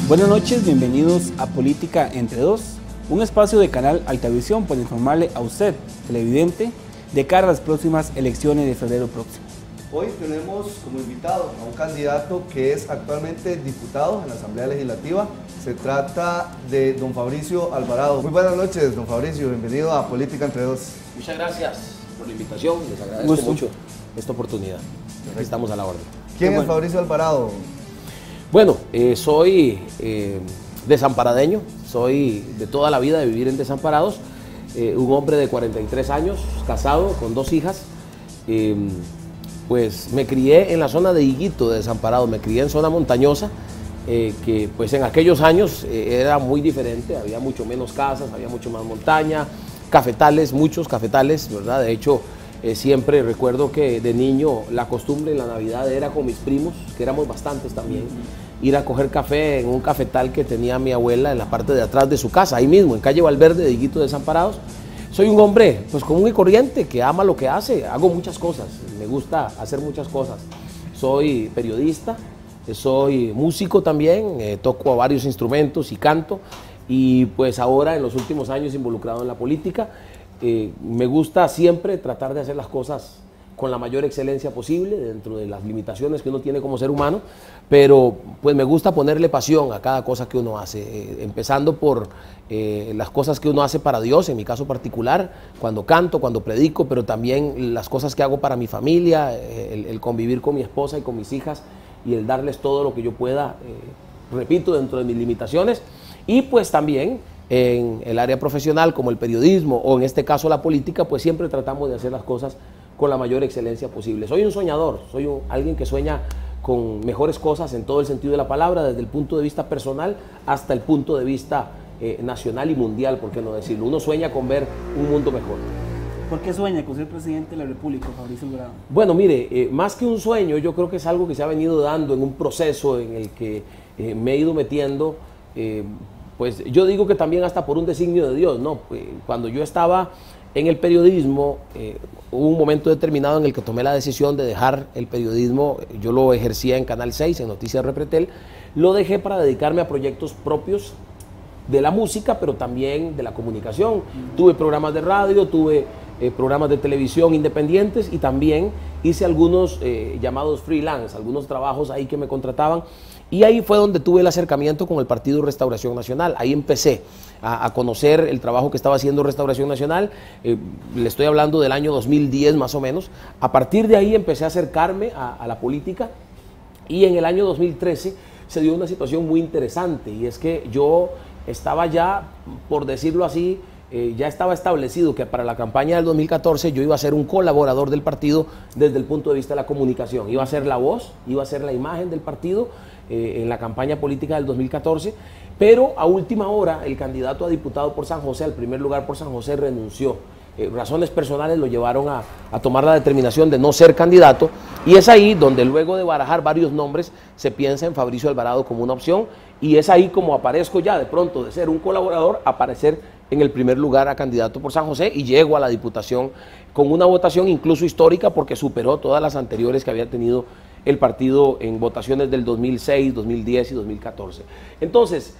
Buenas noches, bienvenidos a Política Entre Dos, un espacio de Canal Altavisión para informarle a usted, televidente, de cara a las próximas elecciones de febrero próximo. Hoy tenemos como invitado a un candidato que es actualmente diputado en la Asamblea Legislativa. Se trata de don Fabricio Alvarado. Muy buenas noches, don Fabricio, bienvenido a Política Entre Dos. Muchas gracias por la invitación, les agradezco mucho esta oportunidad. Aquí estamos a la orden. ¿Quién es Fabricio Alvarado? Bueno, soy desamparadeño, soy de toda la vida de vivir en Desamparados, un hombre de 43 años, casado con 2 hijas. Pues me crié en la zona de Higuito, de Desamparados, me crié en zona montañosa, que pues en aquellos años era muy diferente, había mucho menos casas, había mucho más montaña, cafetales, muchos cafetales, ¿verdad? De hecho, siempre recuerdo que de niño la costumbre en la Navidad era con mis primos, que éramos bastantes también, ir a coger café en un cafetal que tenía mi abuela en la parte de atrás de su casa, ahí mismo, en calle Valverde de Higuito, Desamparados. Soy un hombre pues común y corriente, que ama lo que hace, hago muchas cosas, me gusta hacer muchas cosas. Soy periodista, soy músico también, toco a varios instrumentos y canto, y pues ahora en los últimos años involucrado en la política. Me gusta siempre tratar de hacer las cosas con la mayor excelencia posible, dentro de las limitaciones que uno tiene como ser humano, pero pues me gusta ponerle pasión a cada cosa que uno hace, empezando por las cosas que uno hace para Dios, en mi caso particular, cuando canto, cuando predico, pero también las cosas que hago para mi familia, el convivir con mi esposa y con mis hijas, y el darles todo lo que yo pueda, repito, dentro de mis limitaciones, y pues también en el área profesional como el periodismo o en este caso la política, pues siempre tratamos de hacer las cosas con la mayor excelencia posible. Soy un soñador, soy alguien que sueña con mejores cosas en todo el sentido de la palabra, desde el punto de vista personal hasta el punto de vista nacional y mundial, por qué no decirlo. Uno sueña con ver un mundo mejor. ¿Por qué sueña con ser presidente de la República, Fabricio Alvarado? Bueno, mire, más que un sueño, yo creo que es algo que se ha venido dando en un proceso en el que me he ido metiendo. Pues yo digo que también hasta por un designio de Dios, ¿no? Cuando yo estaba en el periodismo, hubo un momento determinado en el que tomé la decisión de dejar el periodismo. Yo lo ejercía en Canal 6, en Noticias Repretel, lo dejé para dedicarme a proyectos propios de la música, pero también de la comunicación. Tuve programas de radio, tuve programas de televisión independientes, y también hice algunos llamados freelance, algunos trabajos ahí que me contrataban. Y ahí fue donde tuve el acercamiento con el Partido Restauración Nacional. Ahí empecé a conocer el trabajo que estaba haciendo Restauración Nacional. Le estoy hablando del año 2010 más o menos. A partir de ahí empecé a acercarme a la política, y en el año 2013 se dio una situación muy interesante, y es que yo estaba ya, por decirlo así, ya estaba establecido que para la campaña del 2014 yo iba a ser un colaborador del partido desde el punto de vista de la comunicación. Iba a ser la voz, iba a ser la imagen del partido en la campaña política del 2014, pero a última hora el candidato a diputado por San José, al primer lugar por San José, renunció. Razones personales lo llevaron a tomar la determinación de no ser candidato, y es ahí donde luego de barajar varios nombres se piensa en Fabricio Alvarado como una opción, y es ahí como aparezco ya de pronto de ser un colaborador, aparecer en el primer lugar a candidato por San José, y llego a la diputación con una votación incluso histórica porque superó todas las anteriores que había tenido el partido en votaciones del 2006, 2010 y 2014. Entonces,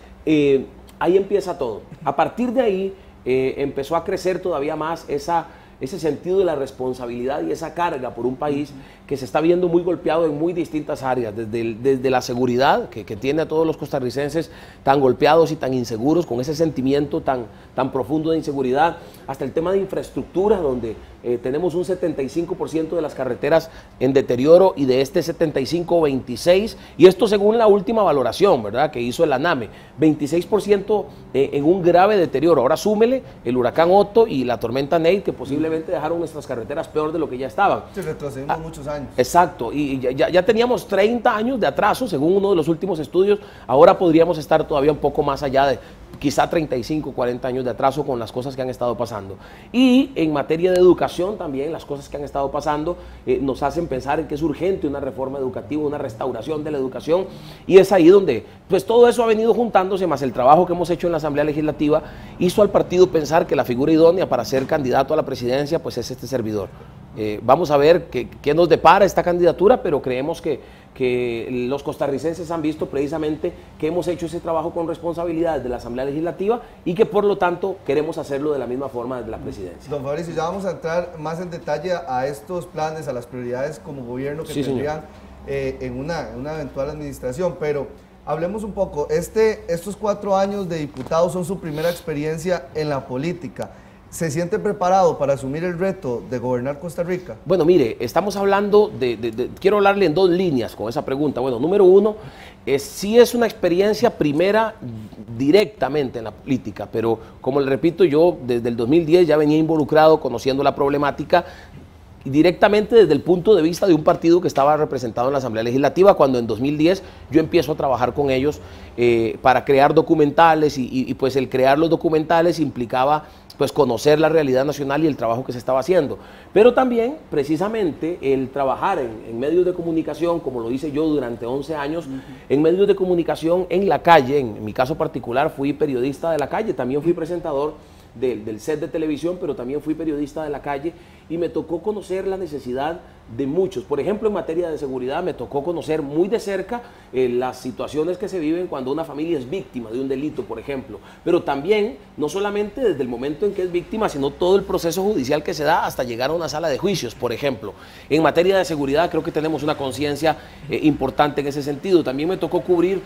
ahí empieza todo. A partir de ahí empezó a crecer todavía más ese sentido de la responsabilidad y esa carga por un país que se está viendo muy golpeado en muy distintas áreas, desde la seguridad que tiene a todos los costarricenses tan golpeados y tan inseguros, con ese sentimiento tan profundo de inseguridad, hasta el tema de infraestructura, donde tenemos un 75% de las carreteras en deterioro, y de este 75, 26, y esto según la última valoración, ¿verdad?, que hizo el ANAME, 26% en un grave deterioro. Ahora súmele el huracán Otto y la tormenta Nate, que posiblemente dejaron nuestras carreteras peor de lo que ya estaban. Se retrocedimos muchos años. Exacto, y ya teníamos 30 años de atraso, según uno de los últimos estudios. Ahora podríamos estar todavía un poco más allá de quizá 35, 40 años de atraso con las cosas que han estado pasando. Y en materia de educación también, las cosas que han estado pasando nos hacen pensar en que es urgente una reforma educativa, una restauración de la educación, y es ahí donde pues todo eso ha venido juntándose, más el trabajo que hemos hecho en la Asamblea Legislativa, hizo al partido pensar que la figura idónea para ser candidato a la presidencia pues es este servidor. Vamos a ver qué nos depara esta candidatura, pero creemos que los costarricenses han visto precisamente que hemos hecho ese trabajo con responsabilidad desde la Asamblea Legislativa y que por lo tanto queremos hacerlo de la misma forma desde la presidencia. Don Fabricio, ya vamos a entrar más en detalle a estos planes, a las prioridades como gobierno que tendrían en una eventual administración, pero hablemos un poco. Estos 4 años de diputado son su primera experiencia en la política. ¿Se siente preparado para asumir el reto de gobernar Costa Rica? Bueno, mire, estamos hablando quiero hablarle en 2 líneas con esa pregunta. Bueno, número 1, sí es una experiencia primera directamente en la política, pero como le repito, yo desde el 2010 ya venía involucrado, conociendo la problemática, directamente desde el punto de vista de un partido que estaba representado en la Asamblea Legislativa, cuando en 2010 yo empiezo a trabajar con ellos para crear documentales y pues el crear los documentales implicaba pues conocer la realidad nacional y el trabajo que se estaba haciendo. Pero también, precisamente, el trabajar en medios de comunicación, como lo hice yo durante 11 años, en medios de comunicación en la calle, en mi caso particular fui periodista de la calle, también fui presentador del set de televisión, pero también fui periodista de la calle y me tocó conocer la necesidad de muchos. Por ejemplo, en materia de seguridad me tocó conocer muy de cerca las situaciones que se viven cuando una familia es víctima de un delito, por ejemplo. Pero también, no solamente desde el momento en que es víctima, sino todo el proceso judicial que se da hasta llegar a una sala de juicios, por ejemplo. En materia de seguridad creo que tenemos una conciencia importante en ese sentido. También me tocó cubrir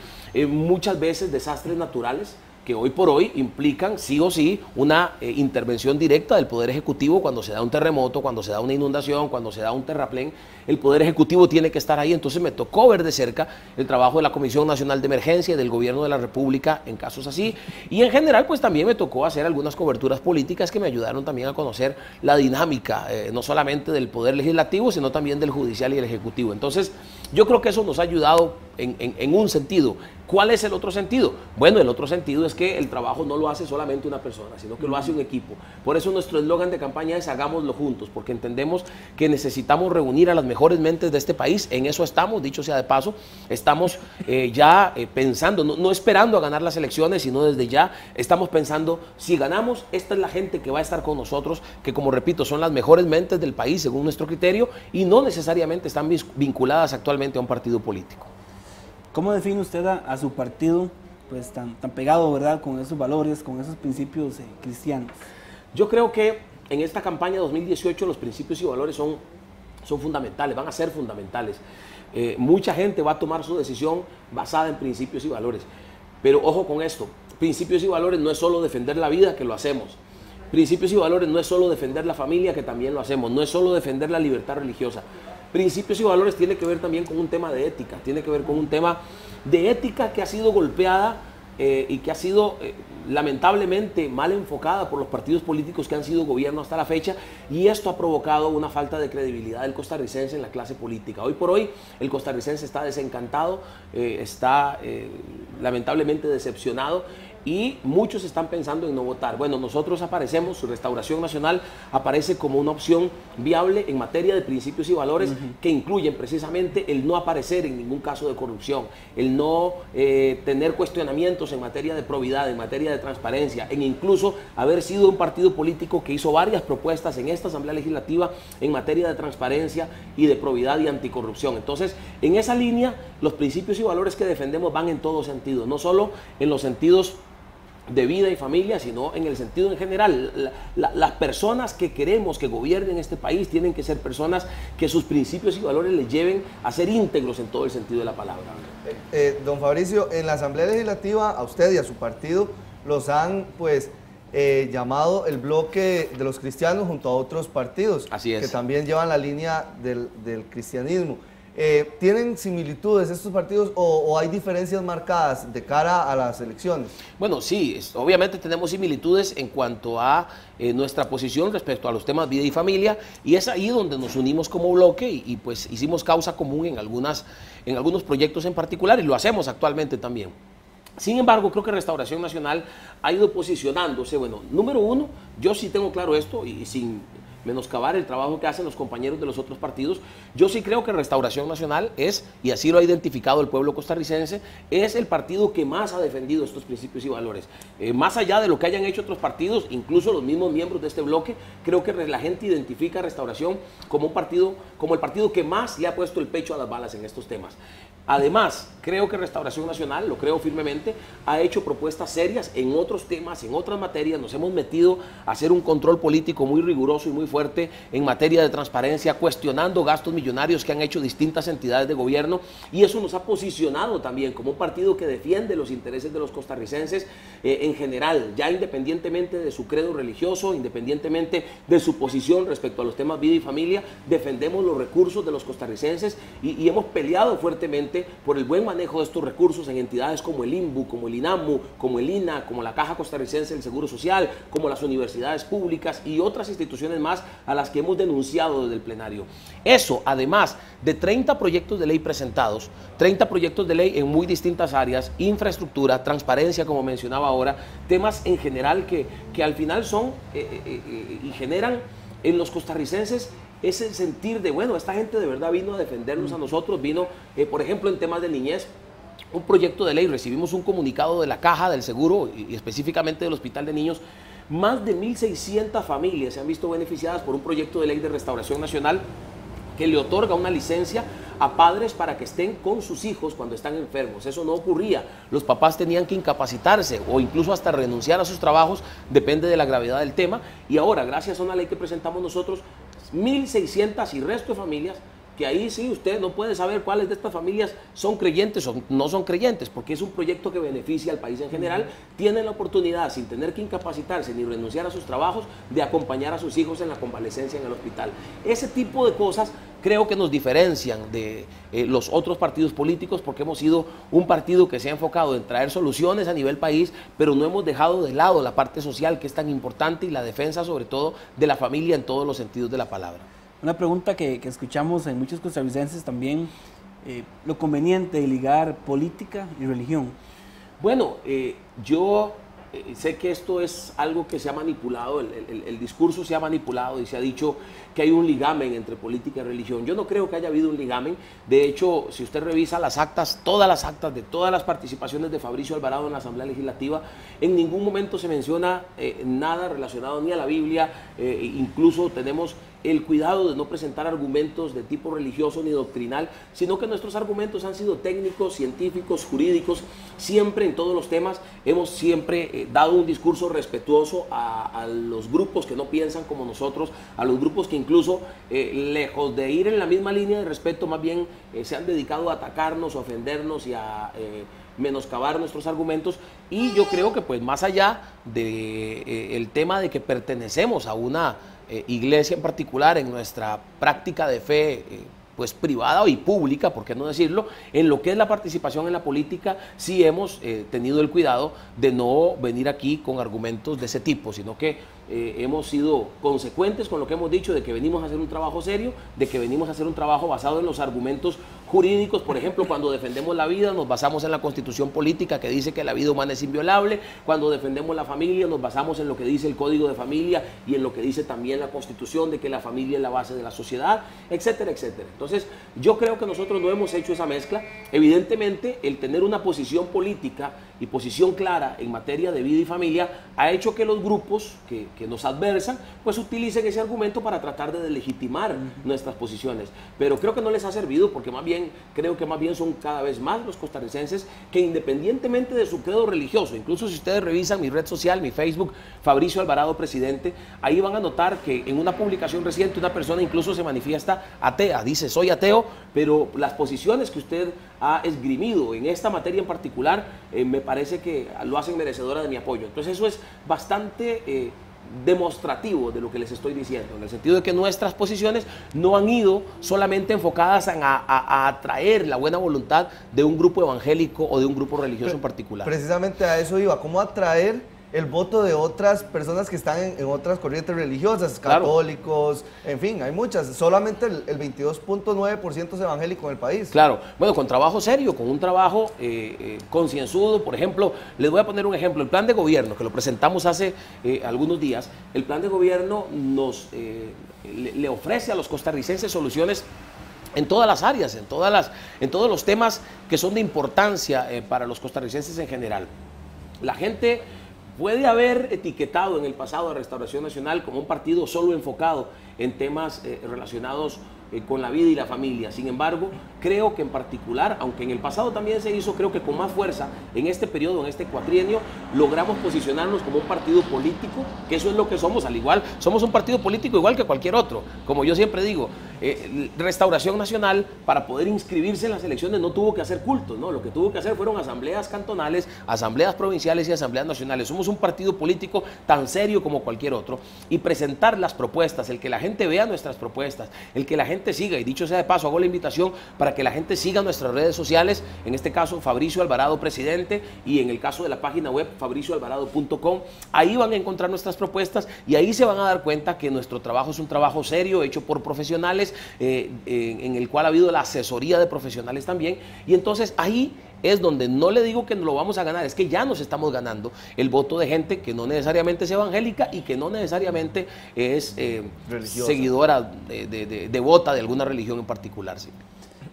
muchas veces desastres naturales que hoy por hoy implican sí o sí una intervención directa del Poder Ejecutivo cuando se da un terremoto, cuando se da una inundación, cuando se da un terraplén. El Poder Ejecutivo tiene que estar ahí, entonces me tocó ver de cerca el trabajo de la Comisión Nacional de Emergencia y del Gobierno de la República en casos así, y en general pues también me tocó hacer algunas coberturas políticas que me ayudaron también a conocer la dinámica, no solamente del Poder Legislativo, sino también del Judicial y el Ejecutivo. Entonces yo creo que eso nos ha ayudado en un sentido. ¿Cuál es el otro sentido? Bueno, el otro sentido es que el trabajo no lo hace solamente una persona, sino que lo hace un equipo. Por eso nuestro eslogan de campaña es hagámoslo juntos, porque entendemos que necesitamos reunir a las mejores mentes de este país. En eso estamos, dicho sea de paso, estamos ya pensando, no esperando a ganar las elecciones, sino desde ya estamos pensando, si ganamos, esta es la gente que va a estar con nosotros, que como repito, son las mejores mentes del país según nuestro criterio y no necesariamente están vinculadas actualmente a un partido político. ¿Cómo define usted a su partido pues tan pegado, verdad, con esos valores, con esos principios cristianos? Yo creo que en esta campaña 2018 los principios y valores son fundamentales, van a ser fundamentales. Mucha gente va a tomar su decisión basada en principios y valores. Pero ojo con esto, principios y valores no es solo defender la vida, que lo hacemos. Principios y valores no es solo defender la familia, que también lo hacemos. No es solo defender la libertad religiosa. Principios y valores tiene que ver también con un tema de ética, tiene que ver con un tema de ética que ha sido golpeada y que ha sido lamentablemente mal enfocada por los partidos políticos que han sido gobierno hasta la fecha, y esto ha provocado una falta de credibilidad del costarricense en la clase política. Hoy por hoy el costarricense está desencantado, está lamentablemente decepcionado, y muchos están pensando en no votar. Bueno, nosotros aparecemos, su Restauración Nacional aparece como una opción viable en materia de principios y valores que incluyen precisamente el no aparecer en ningún caso de corrupción, el no tener cuestionamientos en materia de probidad, en materia de transparencia, en incluso haber sido un partido político que hizo varias propuestas en esta Asamblea Legislativa en materia de transparencia y de probidad y anticorrupción. Entonces, en esa línea, los principios y valores que defendemos van en todo sentido, no solo en los sentidos de vida y familia, sino en el sentido en general. Las personas que queremos que gobiernen este país tienen que ser personas que sus principios y valores les lleven a ser íntegros en todo el sentido de la palabra. Don Fabricio, en la Asamblea Legislativa a usted y a su partido los han pues llamado el bloque de los cristianos junto a otros partidos. Así es. Que también llevan la línea del cristianismo. ¿Tienen similitudes estos partidos o hay diferencias marcadas de cara a las elecciones? Bueno, sí, obviamente tenemos similitudes en cuanto a nuestra posición respecto a los temas vida y familia, y es ahí donde nos unimos como bloque y pues hicimos causa común en algunos proyectos en particular, y lo hacemos actualmente también. Sin embargo, creo que Restauración Nacional ha ido posicionándose. Bueno, número uno, yo sí tengo claro esto y sin menoscabar el trabajo que hacen los compañeros de los otros partidos. Yo sí creo que Restauración Nacional es, y así lo ha identificado el pueblo costarricense, es el partido que más ha defendido estos principios y valores. Más allá de lo que hayan hecho otros partidos, incluso los mismos miembros de este bloque, creo que la gente identifica a Restauración como un partido, como el partido que más le ha puesto el pecho a las balas en estos temas. Además, creo que Restauración Nacional, lo creo firmemente, ha hecho propuestas serias en otros temas, en otras materias. Nos hemos metido a hacer un control político muy riguroso y muy fuerte en materia de transparencia, cuestionando gastos millonarios que han hecho distintas entidades de gobierno, y eso nos ha posicionado también como un partido que defiende los intereses de los costarricenses en general, ya independientemente de su credo religioso, independientemente de su posición respecto a los temas vida y familia. Defendemos los recursos de los costarricenses y hemos peleado fuertemente por el buen manejo de estos recursos en entidades como el INBU, como el INAMU, como el INA, como la Caja Costarricense del Seguro Social, como las universidades públicas y otras instituciones más a las que hemos denunciado desde el plenario. Eso, además de 30 proyectos de ley presentados, 30 proyectos de ley en muy distintas áreas, infraestructura, transparencia, como mencionaba ahora, temas en general que al final son y generan en los costarricenses es el sentir de, bueno, esta gente de verdad vino a defendernos a nosotros, vino, por ejemplo, en temas de niñez, un proyecto de ley, recibimos un comunicado de la Caja del Seguro y específicamente del Hospital de Niños. Más de 1.600 familias se han visto beneficiadas por un proyecto de ley de Restauración Nacional que le otorga una licencia a padres para que estén con sus hijos cuando están enfermos. Eso no ocurría. Los papás tenían que incapacitarse o incluso hasta renunciar a sus trabajos, depende de la gravedad del tema. Y ahora, gracias a una ley que presentamos nosotros, 1.600 y resto de familias, que ahí sí usted no puede saber cuáles de estas familias son creyentes o no son creyentes, porque es un proyecto que beneficia al país en general. Tienen la oportunidad, sin tener que incapacitarse ni renunciar a sus trabajos, de acompañar a sus hijos en la convalecencia en el hospital. Ese tipo de cosas creo que nos diferencian de los otros partidos políticos, porque hemos sido un partido que se ha enfocado en traer soluciones a nivel país, pero no hemos dejado de lado la parte social, que es tan importante, y la defensa sobre todo de la familia en todos los sentidos de la palabra. Una pregunta que escuchamos en muchos costarricenses también, lo conveniente de ligar política y religión. Bueno, yo sé que esto es algo que se ha manipulado, el discurso se ha manipulado y se ha dicho que hay un ligamen entre política y religión. Yo no creo que haya habido un ligamen. De hecho, si usted revisa las actas, todas las actas de todas las participaciones de Fabricio Alvarado en la Asamblea Legislativa, en ningún momento se menciona nada relacionado ni a la Biblia. Incluso tenemos el cuidado de no presentar argumentos de tipo religioso ni doctrinal, sino que nuestros argumentos han sido técnicos, científicos, jurídicos. Siempre en todos los temas hemos siempre dado un discurso respetuoso a los grupos que no piensan como nosotros, a los grupos que incluso, lejos de ir en la misma línea de respeto, más bien se han dedicado a atacarnos, a ofendernos y a menoscabar nuestros argumentos. Y yo creo que pues más allá de el tema de que pertenecemos a una iglesia en particular, en nuestra práctica de fe pues privada y pública, por qué no decirlo, en lo que es la participación en la política, sí hemos tenido el cuidado de no venir aquí con argumentos de ese tipo, sino que hemos sido consecuentes con lo que hemos dicho, de que venimos a hacer un trabajo serio, de que venimos a hacer un trabajo basado en los argumentos jurídicos. Por ejemplo, cuando defendemos la vida nos basamos en la Constitución política, que dice que la vida humana es inviolable. Cuando defendemos la familia nos basamos en lo que dice el Código de Familia y en lo que dice también la Constitución, de que la familia es la base de la sociedad, etcétera, etcétera. Entonces, yo creo que nosotros no hemos hecho esa mezcla. Evidentemente, el tener una posición política y posición clara en materia de vida y familia ha hecho que los grupos que nos adversan pues utilicen ese argumento para tratar de deslegitimar nuestras posiciones. Pero creo que no les ha servido, porque más bien creo que más bien son cada vez más los costarricenses que, independientemente de su credo religioso, incluso si ustedes revisan mi red social, mi Facebook, Fabricio Alvarado Presidente, ahí van a notar que en una publicación reciente una persona incluso se manifiesta atea, dice soy ateo, pero las posiciones que usted ha esgrimido en esta materia en particular me parece que lo hacen merecedora de mi apoyo. Entonces eso es bastante demostrativo de lo que les estoy diciendo, en el sentido de que nuestras posiciones no han ido solamente enfocadas a atraer la buena voluntad de un grupo evangélico o de un grupo religioso en particular. Precisamente a eso iba, ¿cómo atraer el voto de otras personas que están en otras corrientes religiosas, católicos, claro? En fin, hay muchas. Solamente el 22.9% es evangélico en el país. Claro, bueno, con trabajo serio, con un trabajo concienzudo. Por ejemplo, les voy a poner un ejemplo, el plan de gobierno, que lo presentamos hace algunos días. El plan de gobierno nos le ofrece a los costarricenses soluciones en todas las áreas, en todos los temas que son de importancia para los costarricenses en general. La gente puede haber etiquetado en el pasado a Restauración Nacional como un partido solo enfocado en temas relacionados con la vida y la familia. Sin embargo, creo que en particular, aunque en el pasado también se hizo, creo que con más fuerza, en este periodo, en este cuatrienio, logramos posicionarnos como un partido político, que eso es lo que somos, al igual, somos un partido político igual que cualquier otro. Como yo siempre digo, Restauración Nacional, para poder inscribirse en las elecciones, no tuvo que hacer cultos, ¿no? Lo que tuvo que hacer fueron asambleas cantonales, asambleas provinciales y asambleas nacionales. Somos un partido político tan serio como cualquier otro, y presentar las propuestas, el que la gente vea nuestras propuestas, el que la gente siga, y dicho sea de paso, hago la invitación para que la gente siga nuestras redes sociales, en este caso Fabricio Alvarado Presidente, y en el caso de la página web fabricioalvarado.com. Ahí van a encontrar nuestras propuestas y ahí se van a dar cuenta que nuestro trabajo es un trabajo serio, hecho por profesionales, en el cual ha habido la asesoría de profesionales también, y entonces ahí es donde no le digo que nos lo vamos a ganar, es que ya nos estamos ganando el voto de gente que no necesariamente es evangélica y que no necesariamente es seguidora, devota de alguna religión en particular. Sí.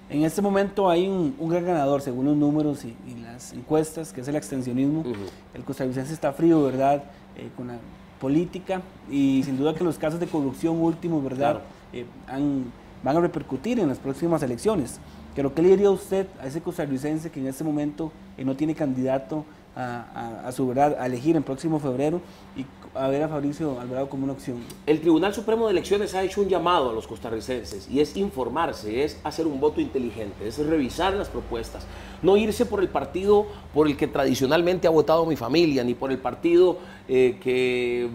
En este momento hay un gran ganador, según los números y las encuestas, que es el abstencionismo. El costarricense está frío, ¿verdad?, con la política, y sin duda que los casos de corrupción últimos, ¿verdad?, van a repercutir en las próximas elecciones. Pero ¿qué le diría usted a ese costarricense que en este momento no tiene candidato a su verdad a elegir en próximo febrero y a ver a Fabricio Alvarado como una opción? El Tribunal Supremo de Elecciones ha hecho un llamado a los costarricenses, y es informarse, es hacer un voto inteligente, es revisar las propuestas, no irse por el partido por el que tradicionalmente ha votado mi familia, ni por el partido que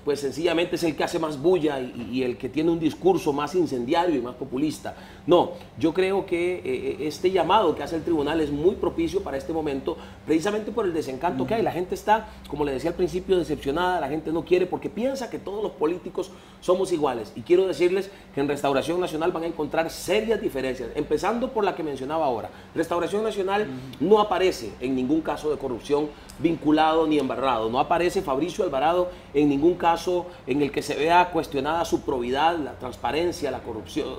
pues sencillamente es el que hace más bulla y el que tiene un discurso más incendiario y más populista. No, yo creo que este llamado que hace el tribunal es muy propicio para este momento, precisamente por el desencanto que hay. La gente está, como le decía al principio, decepcionada, la gente no quiere porque piensa que todos los políticos somos iguales, y quiero decirles que en Restauración Nacional van a encontrar serias diferencias, empezando por la que mencionaba ahora. Restauración Nacional no aparece en ningún caso de corrupción vinculado ni embarrado, no aparece Fabricio Alvarado en ningún caso en el que se vea cuestionada su probidad, la transparencia, la corrupción,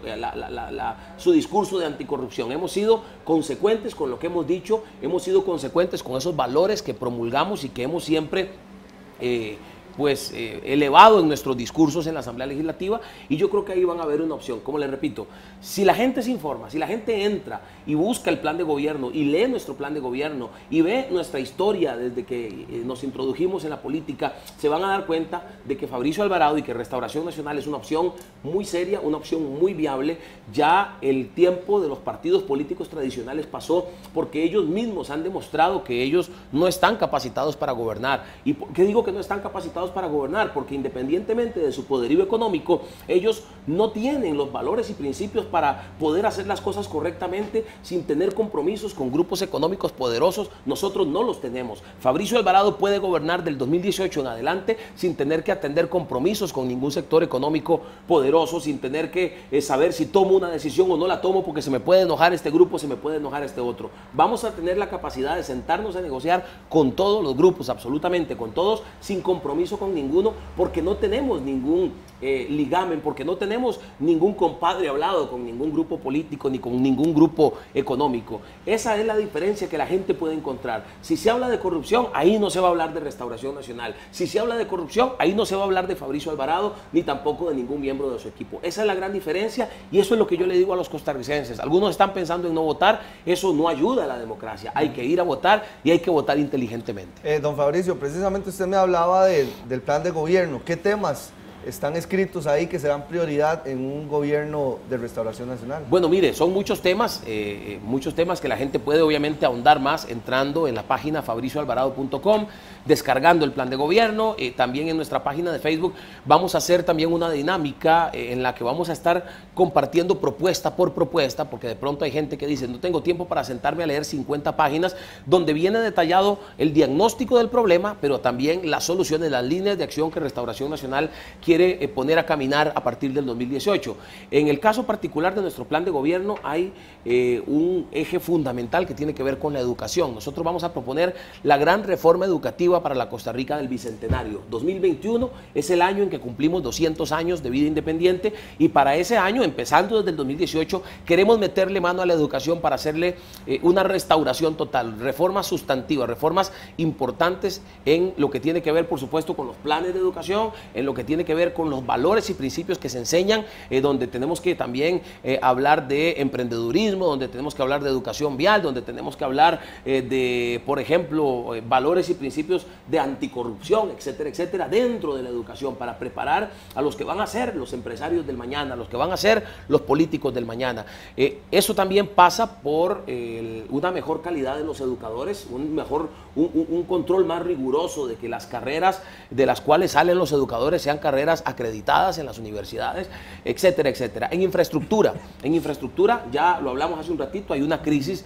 su discurso de anticorrupción. Hemos sido consecuentes con lo que hemos dicho, hemos sido consecuentes con esos valores que promulgamos y que hemos siempre elevado en nuestros discursos en la Asamblea Legislativa, y yo creo que ahí van a haber una opción. Como les repito, si la gente se informa, si la gente entra y busca el plan de gobierno y lee nuestro plan de gobierno y ve nuestra historia desde que nos introdujimos en la política, se van a dar cuenta de que Fabricio Alvarado y que Restauración Nacional es una opción muy seria, una opción muy viable. Ya el tiempo de los partidos políticos tradicionales pasó, porque ellos mismos han demostrado que ellos no están capacitados para gobernar. ¿Y por qué digo que no están capacitados para gobernar? Porque independientemente de su poderío económico, ellos no tienen los valores y principios para poder hacer las cosas correctamente sin tener compromisos con grupos económicos poderosos. Nosotros no los tenemos. Fabricio Alvarado puede gobernar del 2018 en adelante sin tener que atender compromisos con ningún sector económico poderoso, sin tener que saber si tomo una decisión o no la tomo porque se me puede enojar este grupo, se me puede enojar este otro. Vamos a tener la capacidad de sentarnos a negociar con todos los grupos, absolutamente con todos, sin compromiso con ninguno, porque no tenemos ningún ligamen, porque no tenemos ningún compadre hablado con ningún grupo político ni con ningún grupo económico. Esa es la diferencia que la gente puede encontrar. Si se habla de corrupción, ahí no se va a hablar de Restauración Nacional. Si se habla de corrupción, ahí no se va a hablar de Fabricio Alvarado ni tampoco de ningún miembro de su equipo. Esa es la gran diferencia, y eso es lo que yo le digo a los costarricenses. Algunos están pensando en no votar, eso no ayuda a la democracia. Hay que ir a votar y hay que votar inteligentemente. Don Fabricio, precisamente usted me hablaba del plan de gobierno. ¿Qué temas están escritos ahí que serán prioridad en un gobierno de Restauración Nacional? Bueno, mire, son muchos temas que la gente puede obviamente ahondar más entrando en la página fabricioalvarado.com, descargando el plan de gobierno. También en nuestra página de Facebook vamos a hacer también una dinámica en la que vamos a estar compartiendo propuesta por propuesta, porque de pronto hay gente que dice, no tengo tiempo para sentarme a leer 50 páginas, donde viene detallado el diagnóstico del problema, pero también las soluciones, las líneas de acción que Restauración Nacional quiere quiere poner a caminar a partir del 2018. En el caso particular de nuestro plan de gobierno hay un eje fundamental que tiene que ver con la educación. Nosotros vamos a proponer la gran reforma educativa para la Costa Rica del Bicentenario. 2021 es el año en que cumplimos 200 años de vida independiente y para ese año, empezando desde el 2018, queremos meterle mano a la educación para hacerle una restauración total, reformas sustantivas, reformas importantes en lo que tiene que ver, por supuesto, con los planes de educación, en lo que tiene que ver con los valores y principios que se enseñan, donde tenemos que también hablar de emprendedurismo, donde tenemos que hablar de educación vial, donde tenemos que hablar de, por ejemplo, valores y principios de anticorrupción, etcétera, etcétera, dentro de la educación, para preparar a los que van a ser los empresarios del mañana, a los que van a ser los políticos del mañana. Eso también pasa por una mejor calidad de los educadores, un control más riguroso de que las carreras de las cuales salen los educadores sean carreras acreditadas en las universidades, etcétera, etcétera. En infraestructura, ya lo hablamos hace un ratito, hay una crisis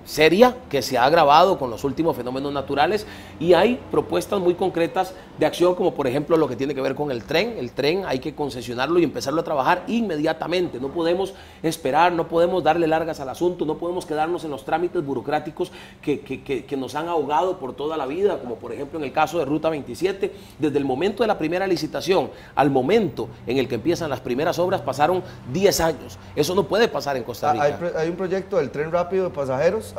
seria que se ha agravado con los últimos fenómenos naturales y hay propuestas muy concretas de acción, como por ejemplo lo que tiene que ver con el tren. El tren hay que concesionarlo y empezarlo a trabajar inmediatamente. No podemos esperar, no podemos darle largas al asunto, no podemos quedarnos en los trámites burocráticos que nos han ahogado por toda la vida, como por ejemplo en el caso de Ruta 27. Desde el momento de la primera licitación al momento en el que empiezan las primeras obras pasaron 10 años. Eso no puede pasar en Costa Rica. Hay un proyecto del tren rápido de pasajeros.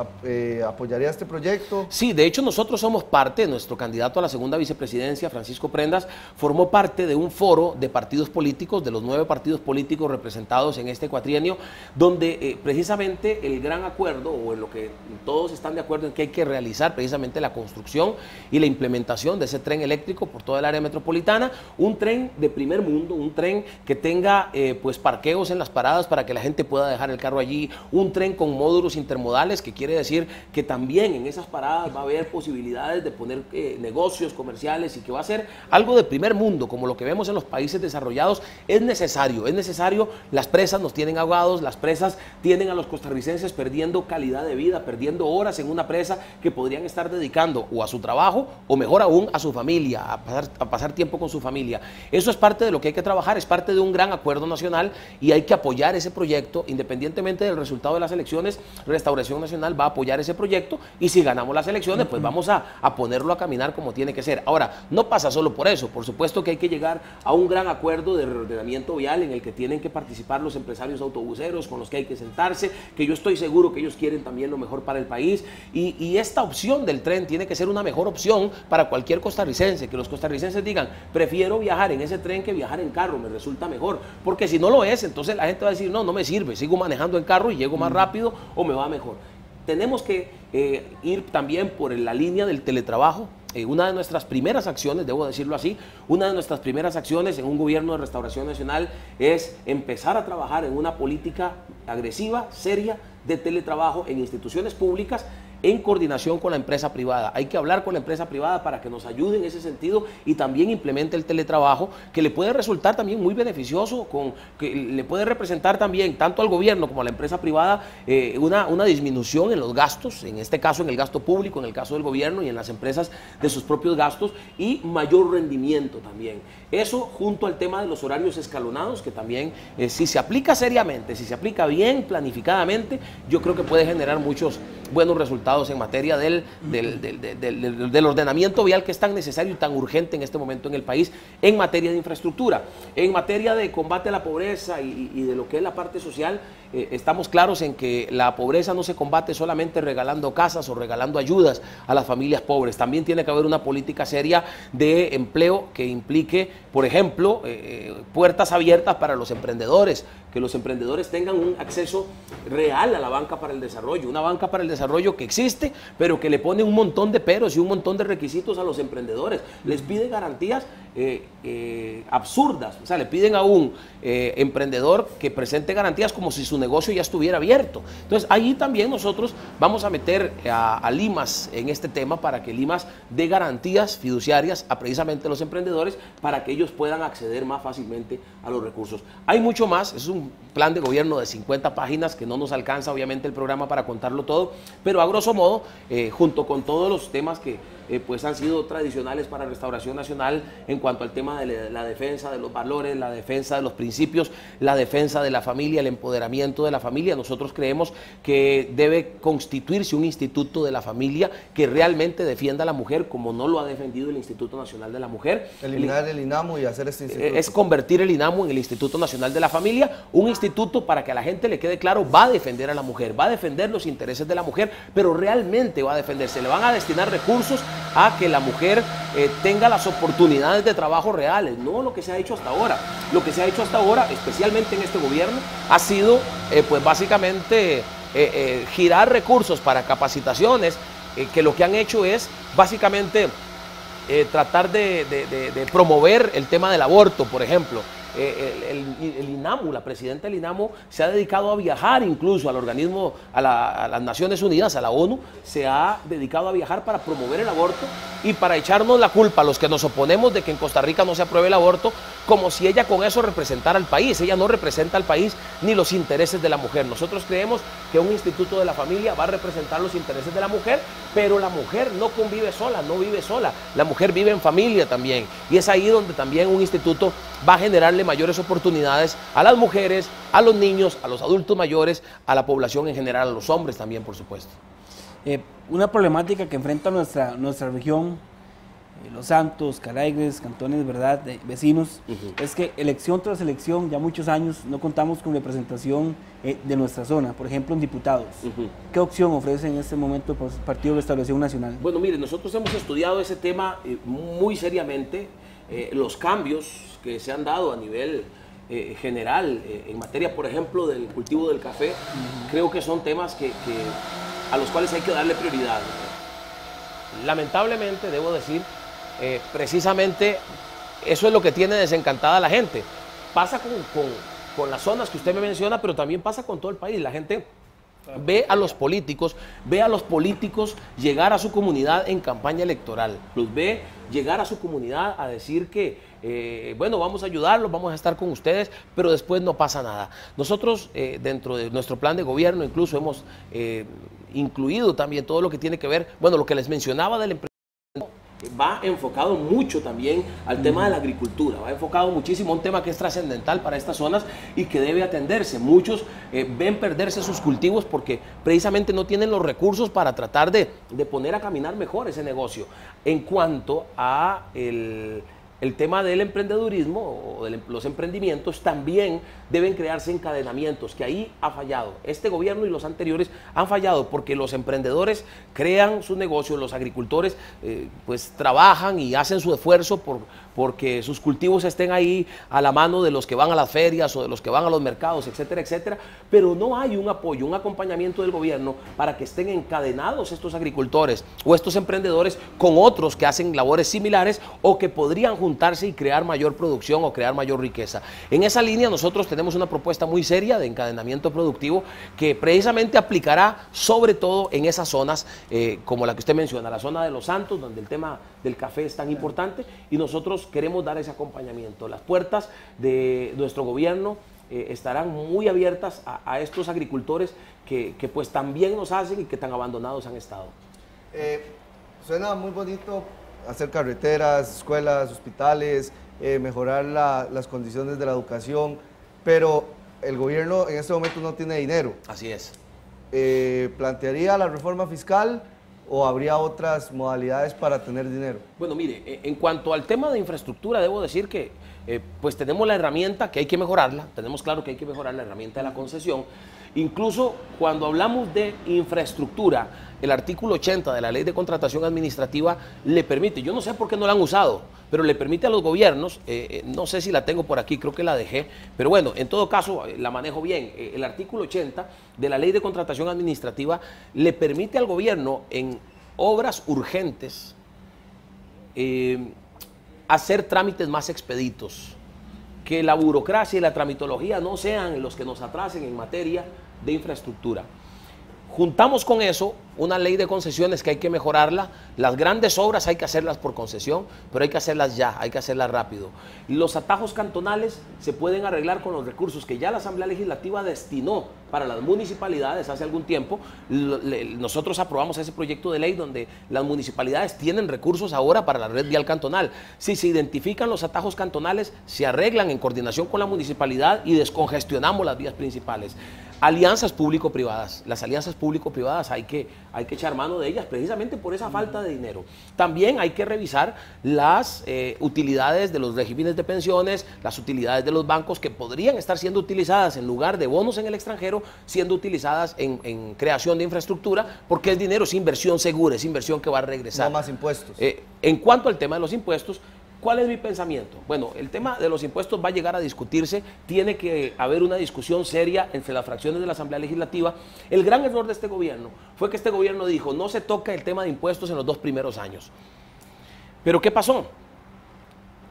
¿Apoyaría este proyecto? Sí, de hecho nosotros somos parte, nuestro candidato a la segunda vicepresidencia, Francisco Prendas, formó parte de un foro de partidos políticos, de los 9 partidos políticos representados en este cuatrienio, donde precisamente el gran acuerdo, o en lo que todos están de acuerdo en que hay que realizar precisamente la construcción y la implementación de ese tren eléctrico por toda el área metropolitana, un tren de primer mundo, un tren que tenga pues parqueos en las paradas para que la gente pueda dejar el carro allí, un tren con módulos intermodales, que quiere decir que también en esas paradas va a haber posibilidades de poner negocios comerciales y que va a ser algo de primer mundo, como lo que vemos en los países desarrollados. Es necesario, las presas nos tienen ahogados, las presas tienen a los costarricenses perdiendo calidad de vida, perdiendo horas en una presa que podrían estar dedicando o a su trabajo o mejor aún a su familia, a pasar tiempo con su familia. Eso es parte de lo que hay que trabajar, es parte de un gran acuerdo nacional y hay que apoyar ese proyecto independientemente del resultado de las elecciones. Restauración Nacional va a apoyar ese proyecto y si ganamos las elecciones pues vamos a ponerlo a caminar como tiene que ser. Ahora, no pasa solo por eso, por supuesto que hay que llegar a un gran acuerdo de reordenamiento vial en el que tienen que participar los empresarios autobuseros con los que hay que sentarse, que yo estoy seguro que ellos quieren también lo mejor para el país y esta opción del tren tiene que ser una mejor opción para cualquier costarricense, que los costarricenses digan, prefiero viajar en ese tren que viajar en carro, me resulta mejor, porque si no lo es, entonces la gente va a decir, no me sirve, sigo manejando en carro y llego más rápido o me va mejor. Tenemos que ir también por la línea del teletrabajo. Una de nuestras primeras acciones, debo decirlo así, una de nuestras primeras acciones en un gobierno de Restauración Nacional es empezar a trabajar en una política agresiva, seria, de teletrabajo en instituciones públicas en coordinación con la empresa privada. Hay que hablar con la empresa privada para que nos ayude en ese sentido y también implemente el teletrabajo, que le puede resultar también muy beneficioso, que le puede representar también tanto al gobierno como a la empresa privada una disminución en los gastos, en este caso en el gasto público, en el caso del gobierno y en las empresas de sus propios gastos, y mayor rendimiento también. Eso junto al tema de los horarios escalonados, que también si se aplica seriamente, si se aplica bien planificadamente, yo creo que puede generar muchos buenos resultados en materia del ordenamiento vial, que es tan necesario y tan urgente en este momento en el país, en materia de infraestructura, en materia de combate a la pobreza y de lo que es la parte social. Estamos claros en que la pobreza no se combate solamente regalando casas o regalando ayudas a las familias pobres. También tiene que haber una política seria de empleo que implique, por ejemplo, puertas abiertas para los emprendedores, que los emprendedores tengan un acceso real a la banca para el desarrollo, una banca para el desarrollo que existe, pero que le pone un montón de peros y un montón de requisitos a los emprendedores. Les pide garantías absurdas, o sea, le piden a un emprendedor que presente garantías como si su negocio ya estuviera abierto. Entonces, allí también nosotros vamos a meter a Limas en este tema para que Limas dé garantías fiduciarias a precisamente los emprendedores para que ellos puedan acceder más fácilmente a los recursos. Hay mucho más, es un plan de gobierno de 50 páginas que no nos alcanza obviamente el programa para contarlo todo, pero a grosso modo, junto con todos los temas que pues han sido tradicionales para Restauración Nacional en cuanto al tema de la defensa de los valores, la defensa de los principios, la defensa de la familia, el empoderamiento de la familia. Nosotros creemos que debe constituirse un instituto de la familia que realmente defienda a la mujer como no lo ha defendido el Instituto Nacional de la Mujer. Eliminar el INAMU y hacer este instituto. Es convertir el INAMU en el Instituto Nacional de la Familia, un instituto para que a la gente le quede claro, va a defender a la mujer, va a defender los intereses de la mujer, pero realmente va a defenderse. Le van a destinar recursos a que la mujer tenga las oportunidades de trabajo reales, no lo que se ha hecho hasta ahora. Lo que se ha hecho hasta ahora, especialmente en este gobierno, ha sido pues básicamente girar recursos para capacitaciones, que lo que han hecho es básicamente tratar de promover el tema del aborto, por ejemplo. El INAMU, la presidenta del INAMU se ha dedicado a viajar incluso al organismo, a las Naciones Unidas, a la ONU, se ha dedicado a viajar para promover el aborto y para echarnos la culpa a los que nos oponemos de que en Costa Rica no se apruebe el aborto, como si ella con eso representara al país. Ella no representa al país ni los intereses de la mujer. Nosotros creemos que un instituto de la familia va a representar los intereses de la mujer, pero la mujer no convive sola, no vive sola. La mujer vive en familia también, y es ahí donde también un instituto va a generarle mayores oportunidades a las mujeres, a los niños, a los adultos mayores, a la población en general, a los hombres también, por supuesto. Una problemática que enfrenta nuestra región, Los Santos, Caraigres, cantones, ¿verdad?, vecinos, es que elección tras elección, ya muchos años, no contamos con representación de nuestra zona, por ejemplo, en diputados. ¿Qué opción ofrece en este momento el Partido Restauración Nacional? Bueno, mire, nosotros hemos estudiado ese tema muy seriamente, los cambios que se han dado a nivel general en materia, por ejemplo, del cultivo del café, creo que son temas a los cuales hay que darle prioridad. Lamentablemente, debo decir, precisamente eso es lo que tiene desencantada a la gente. Pasa con las zonas que usted me menciona, pero también pasa con todo el país. La gente ve a los políticos llegar a su comunidad en campaña electoral, los ve llegar a su comunidad a decir que, bueno, vamos a ayudarlos, vamos a estar con ustedes, pero después no pasa nada. Nosotros, dentro de nuestro plan de gobierno, incluso hemos incluido también todo lo que tiene que ver, bueno, lo que les mencionaba del emprendimiento, va enfocado mucho también al tema de la agricultura, va enfocado muchísimo a un tema que es trascendental para estas zonas y que debe atenderse. Muchos ven perderse sus cultivos porque precisamente no tienen los recursos para tratar de poner a caminar mejor ese negocio. En cuanto a el tema del emprendedurismo o de los emprendimientos, también deben crearse encadenamientos, que ahí ha fallado. Este gobierno y los anteriores han fallado porque los emprendedores crean sus negocios, los agricultores pues trabajan y hacen su esfuerzo porque sus cultivos estén ahí a la mano de los que van a las ferias o de los que van a los mercados, etcétera, etcétera, pero no hay un apoyo, un acompañamiento del gobierno para que estén encadenados estos agricultores o estos emprendedores con otros que hacen labores similares o que podrían juntarse y crear mayor producción o crear mayor riqueza. En esa línea nosotros tenemos una propuesta muy seria de encadenamiento productivo que precisamente aplicará sobre todo en esas zonas como la que usted menciona, la zona de Los Santos, donde el tema del café es tan importante, y nosotros queremos dar ese acompañamiento. Las puertas de nuestro gobierno estarán muy abiertas a estos agricultores que pues también nos hacen y que tan abandonados han estado. Suena muy bonito hacer carreteras, escuelas, hospitales, mejorar las condiciones de la educación, pero el gobierno en este momento no tiene dinero. Así es. ¿Plantearía la reforma fiscal o habría otras modalidades para tener dinero? Bueno, mire, en cuanto al tema de infraestructura, debo decir que pues tenemos la herramienta que hay que mejorarla, tenemos claro que hay que mejorar la herramienta de la concesión. Incluso cuando hablamos de infraestructura, el artículo 80 de la Ley de Contratación Administrativa le permite, yo no sé por qué no la han usado, pero le permite a los gobiernos, no sé si la tengo por aquí, creo que la dejé, pero bueno, en todo caso la manejo bien. El artículo 80 de la Ley de Contratación Administrativa le permite al gobierno en obras urgentes hacer trámites más expeditos, que la burocracia y la tramitología no sean los que nos atrasen en materia de infraestructura. juntamos con eso una ley de concesiones que hay que mejorarla. Las grandes obras hay que hacerlas por concesión, pero hay que hacerlas ya, hay que hacerlas rápido. Los atajos cantonales se pueden arreglar con los recursos que ya la Asamblea Legislativa destinó para las municipalidades hace algún tiempo. Nosotros aprobamos ese proyecto de ley donde las municipalidades tienen recursos ahora para la red vial cantonal. Si se identifican los atajos cantonales, se arreglan en coordinación con la municipalidad y descongestionamos las vías principales. Alianzas público-privadas. Las alianzas público-privadas hay que echar mano de ellas precisamente por esa falta de dinero. También hay que revisar las utilidades de los regímenes de pensiones, las utilidades de los bancos que podrían estar siendo utilizadas en lugar de bonos en el extranjero, siendo utilizadas en creación de infraestructura, porque el dinero es inversión segura, es inversión que va a regresar. No más impuestos. En cuanto al tema de los impuestos, ¿cuál es mi pensamiento? Bueno, el tema de los impuestos va a llegar a discutirse, tiene que haber una discusión seria entre las fracciones de la Asamblea Legislativa. El gran error de este gobierno fue que este gobierno dijo, no se toca el tema de impuestos en los 2 primeros años. ¿Pero qué pasó?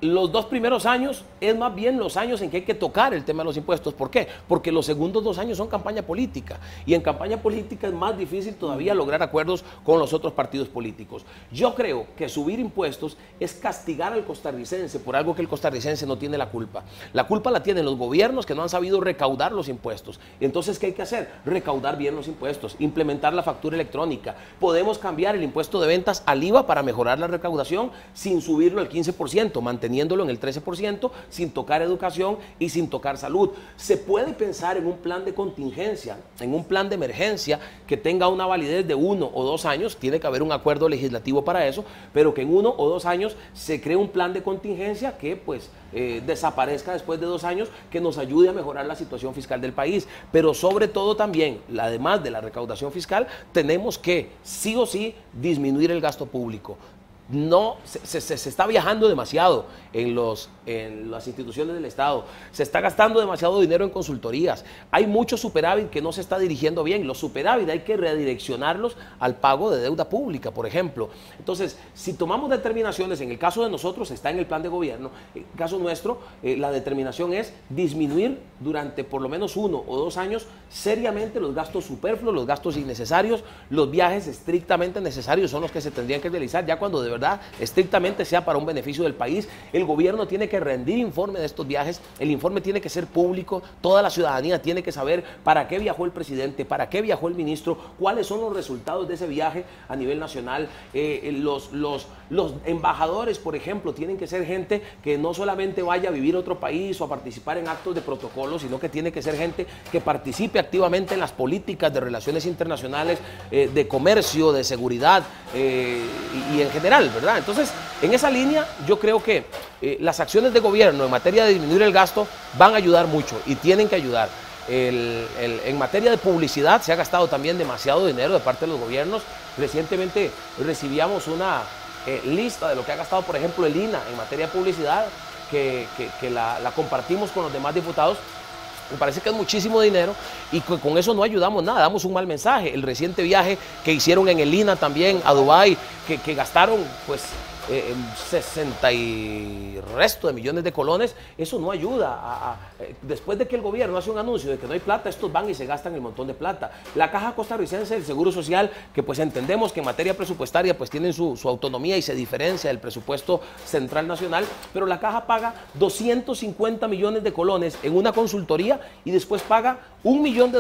Los 2 primeros años es más bien los años en que hay que tocar el tema de los impuestos. ¿Por qué? Porque los segundos 2 años son campaña política y en campaña política es más difícil todavía lograr acuerdos con los otros partidos políticos. Yo creo que subir impuestos es castigar al costarricense por algo que el costarricense no tiene la culpa. La culpa la tienen los gobiernos que no han sabido recaudar los impuestos. Entonces, ¿qué hay que hacer? Recaudar bien los impuestos, implementar la factura electrónica. Podemos cambiar el impuesto de ventas al IVA para mejorar la recaudación sin subirlo al 15%, manteniéndolo en el 13%, sin tocar educación y sin tocar salud. Se puede pensar en un plan de contingencia, en un plan de emergencia que tenga una validez de 1 o 2 años, tiene que haber un acuerdo legislativo para eso, pero que en 1 o 2 años se cree un plan de contingencia que pues desaparezca después de 2 años, que nos ayude a mejorar la situación fiscal del país. Pero sobre todo también, además de la recaudación fiscal, tenemos que sí o sí disminuir el gasto público. No, se está viajando demasiado en las instituciones del Estado, se está gastando demasiado dinero en consultorías, hay mucho superávit que no se está dirigiendo bien. Los superávit hay que redireccionarlos al pago de deuda pública, por ejemplo. Entonces, si tomamos determinaciones, en el caso de nosotros está en el plan de gobierno, en el caso nuestro, la determinación es disminuir durante por lo menos 1 o 2 años seriamente los gastos superfluos, los gastos innecesarios. Los viajes estrictamente necesarios son los que se tendrían que realizar ya cuando de verdad estrictamente sea para un beneficio del país. El gobierno tiene que rendir informe de estos viajes, el informe tiene que ser público, toda la ciudadanía tiene que saber para qué viajó el presidente, para qué viajó el ministro, cuáles son los resultados de ese viaje a nivel nacional. Los embajadores, por ejemplo, tienen que ser gente que no solamente vaya a vivir a otro país o a participar en actos de protocolo, sino que tiene que ser gente que participe activamente en las políticas de relaciones internacionales, de comercio, de seguridad y en general, ¿verdad? Entonces, en esa línea yo creo que las acciones de gobierno en materia de disminuir el gasto van a ayudar mucho y tienen que ayudar. En materia de publicidad se ha gastado también demasiado dinero de parte de los gobiernos. Recientemente recibíamos una lista de lo que ha gastado, por ejemplo, el INAH en materia de publicidad, que la compartimos con los demás diputados. Me parece que es muchísimo dinero y con eso no ayudamos nada, damos un mal mensaje. El reciente viaje que hicieron en el INAH también a Dubái, que gastaron pues 60 y resto de millones de colones, eso no ayuda. Después de que el gobierno hace un anuncio de que no hay plata, estos van y se gastan el montón de plata. La Caja Costarricense del Seguro Social, que pues entendemos que en materia presupuestaria pues tienen su autonomía y se diferencia del presupuesto central nacional, pero la Caja paga 250 millones de colones en una consultoría y después paga $1 millón,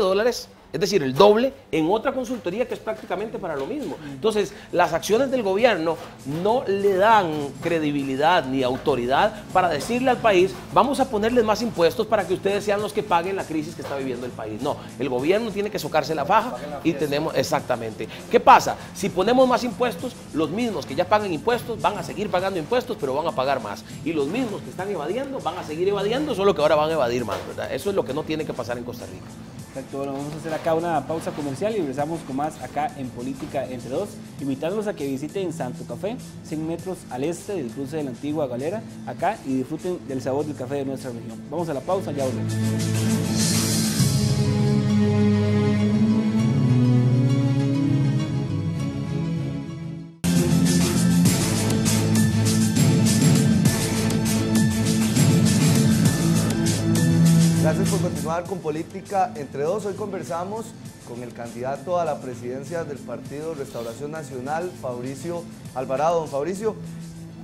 es decir, el doble en otra consultoría que es prácticamente para lo mismo. Entonces, las acciones del gobierno no le dan credibilidad ni autoridad para decirle al país, vamos a ponerles más impuestos para que ustedes sean los que paguen la crisis que está viviendo el país. No, el gobierno tiene que socarse la faja y tenemos, exactamente. ¿Qué pasa? Si ponemos más impuestos, los mismos que ya pagan impuestos van a seguir pagando impuestos, pero van a pagar más. Y los mismos que están evadiendo van a seguir evadiendo, solo que ahora van a evadir más, ¿verdad? Eso es lo que no tiene que pasar en Costa Rica. Perfecto, bueno, vamos a hacer acá una pausa comercial y regresamos con más acá en Política Entre Dos. Invitarlos a que visiten Santo Café, 100 metros al este del cruce de la antigua Galera, acá, y disfruten del sabor del café de nuestra región. Vamos a la pausa, ya volvemos. Gracias por continuar con Política Entre Dos. Hoy conversamos con el candidato a la presidencia del Partido Restauración Nacional, Fabricio Alvarado. Don Fabricio,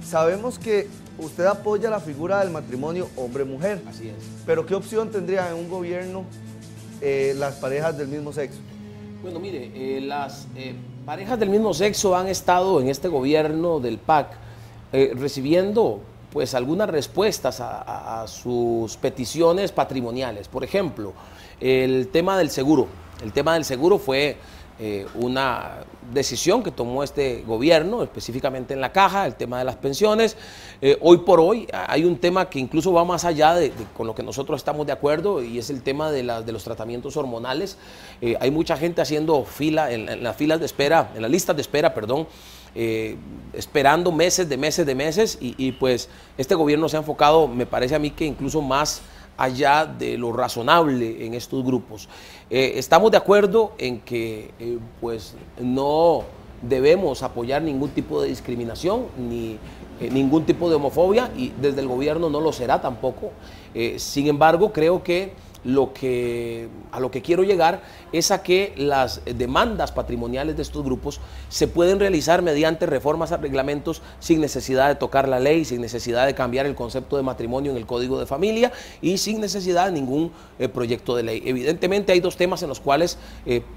sabemos que usted apoya la figura del matrimonio hombre-mujer. Así es. Pero ¿qué opción tendría en un gobierno las parejas del mismo sexo? Bueno, mire, las parejas del mismo sexo han estado en este gobierno del PAC recibiendo pues algunas respuestas a sus peticiones patrimoniales. Por ejemplo, el tema del seguro. El tema del seguro fue una decisión que tomó este gobierno, específicamente en la caja, el tema de las pensiones. Hoy por hoy hay un tema que incluso va más allá con lo que nosotros estamos de acuerdo, y es el tema de los tratamientos hormonales. Hay mucha gente haciendo fila en las filas de espera, en las listas de espera, perdón, esperando meses y pues este gobierno se ha enfocado, me parece a mí, que incluso más allá de lo razonable en estos grupos. Estamos de acuerdo en que pues no debemos apoyar ningún tipo de discriminación ni ningún tipo de homofobia, y desde el gobierno no lo será tampoco. Sin embargo, creo que a lo que quiero llegar es a que las demandas patrimoniales de estos grupos se pueden realizar mediante reformas a reglamentos sin necesidad de tocar la ley, sin necesidad de cambiar el concepto de matrimonio en el Código de Familia y sin necesidad de ningún proyecto de ley. Evidentemente hay dos temas en los cuales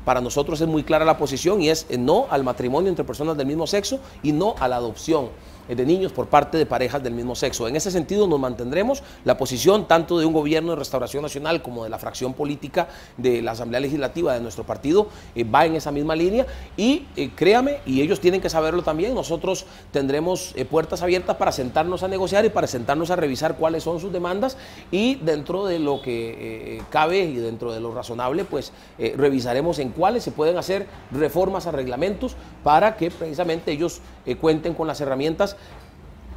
para nosotros es muy clara la posición, y es no al matrimonio entre personas del mismo sexo y no a la adopción de niños por parte de parejas del mismo sexo. En ese sentido nos mantendremos. La posición tanto de un gobierno de Restauración Nacional como de la fracción política de la Asamblea Legislativa de nuestro partido va en esa misma línea, y créame, y ellos tienen que saberlo también, nosotros tendremos puertas abiertas para sentarnos a negociar y para sentarnos a revisar cuáles son sus demandas, y dentro de lo que cabe y dentro de lo razonable, pues revisaremos en cuáles se pueden hacer reformas a reglamentos para que precisamente ellos cuenten con las herramientas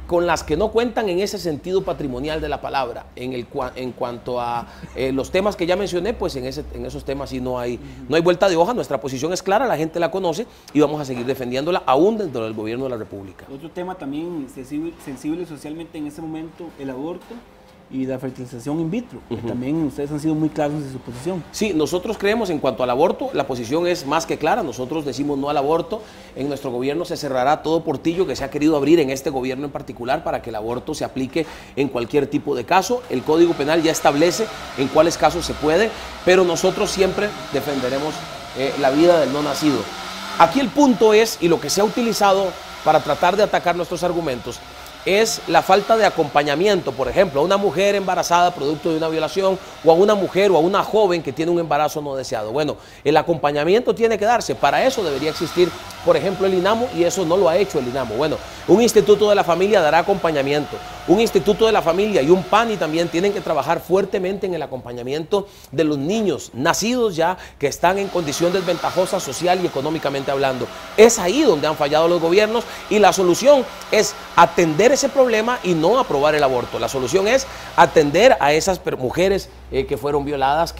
con las que no cuentan en ese sentido patrimonial de la palabra. En cuanto a los temas que ya mencioné, pues en esos temas sí no hay vuelta de hoja. Nuestra posición es clara, la gente la conoce y vamos a seguir defendiéndola aún dentro del gobierno de la República. Otro tema también sensible socialmente en este momento, el aborto y la fertilización in vitro, que también ustedes han sido muy claros en su posición. Sí, nosotros creemos en cuanto al aborto, la posición es más que clara. Nosotros decimos no al aborto. En nuestro gobierno se cerrará todo portillo que se ha querido abrir en este gobierno en particular para que el aborto se aplique en cualquier tipo de caso. El Código Penal ya establece en cuáles casos se puede, pero nosotros siempre defenderemos la vida del no nacido. Aquí el punto es, y lo que se ha utilizado para tratar de atacar nuestros argumentos, es la falta de acompañamiento, por ejemplo, a una mujer embarazada producto de una violación, o a una mujer o a una joven que tiene un embarazo no deseado. Bueno, el acompañamiento tiene que darse. Para eso debería existir, por ejemplo, el INAMO, y eso no lo ha hecho el INAMO. Bueno, un Instituto de la Familia dará acompañamiento. Un Instituto de la Familia y un PANI también tienen que trabajar fuertemente en el acompañamiento de los niños nacidos ya que están en condición desventajosa social y económicamente hablando. Es ahí donde han fallado los gobiernos, y la solución es atender ese problema y no aprobar el aborto. La solución es atender a esas mujeres que fueron violadas,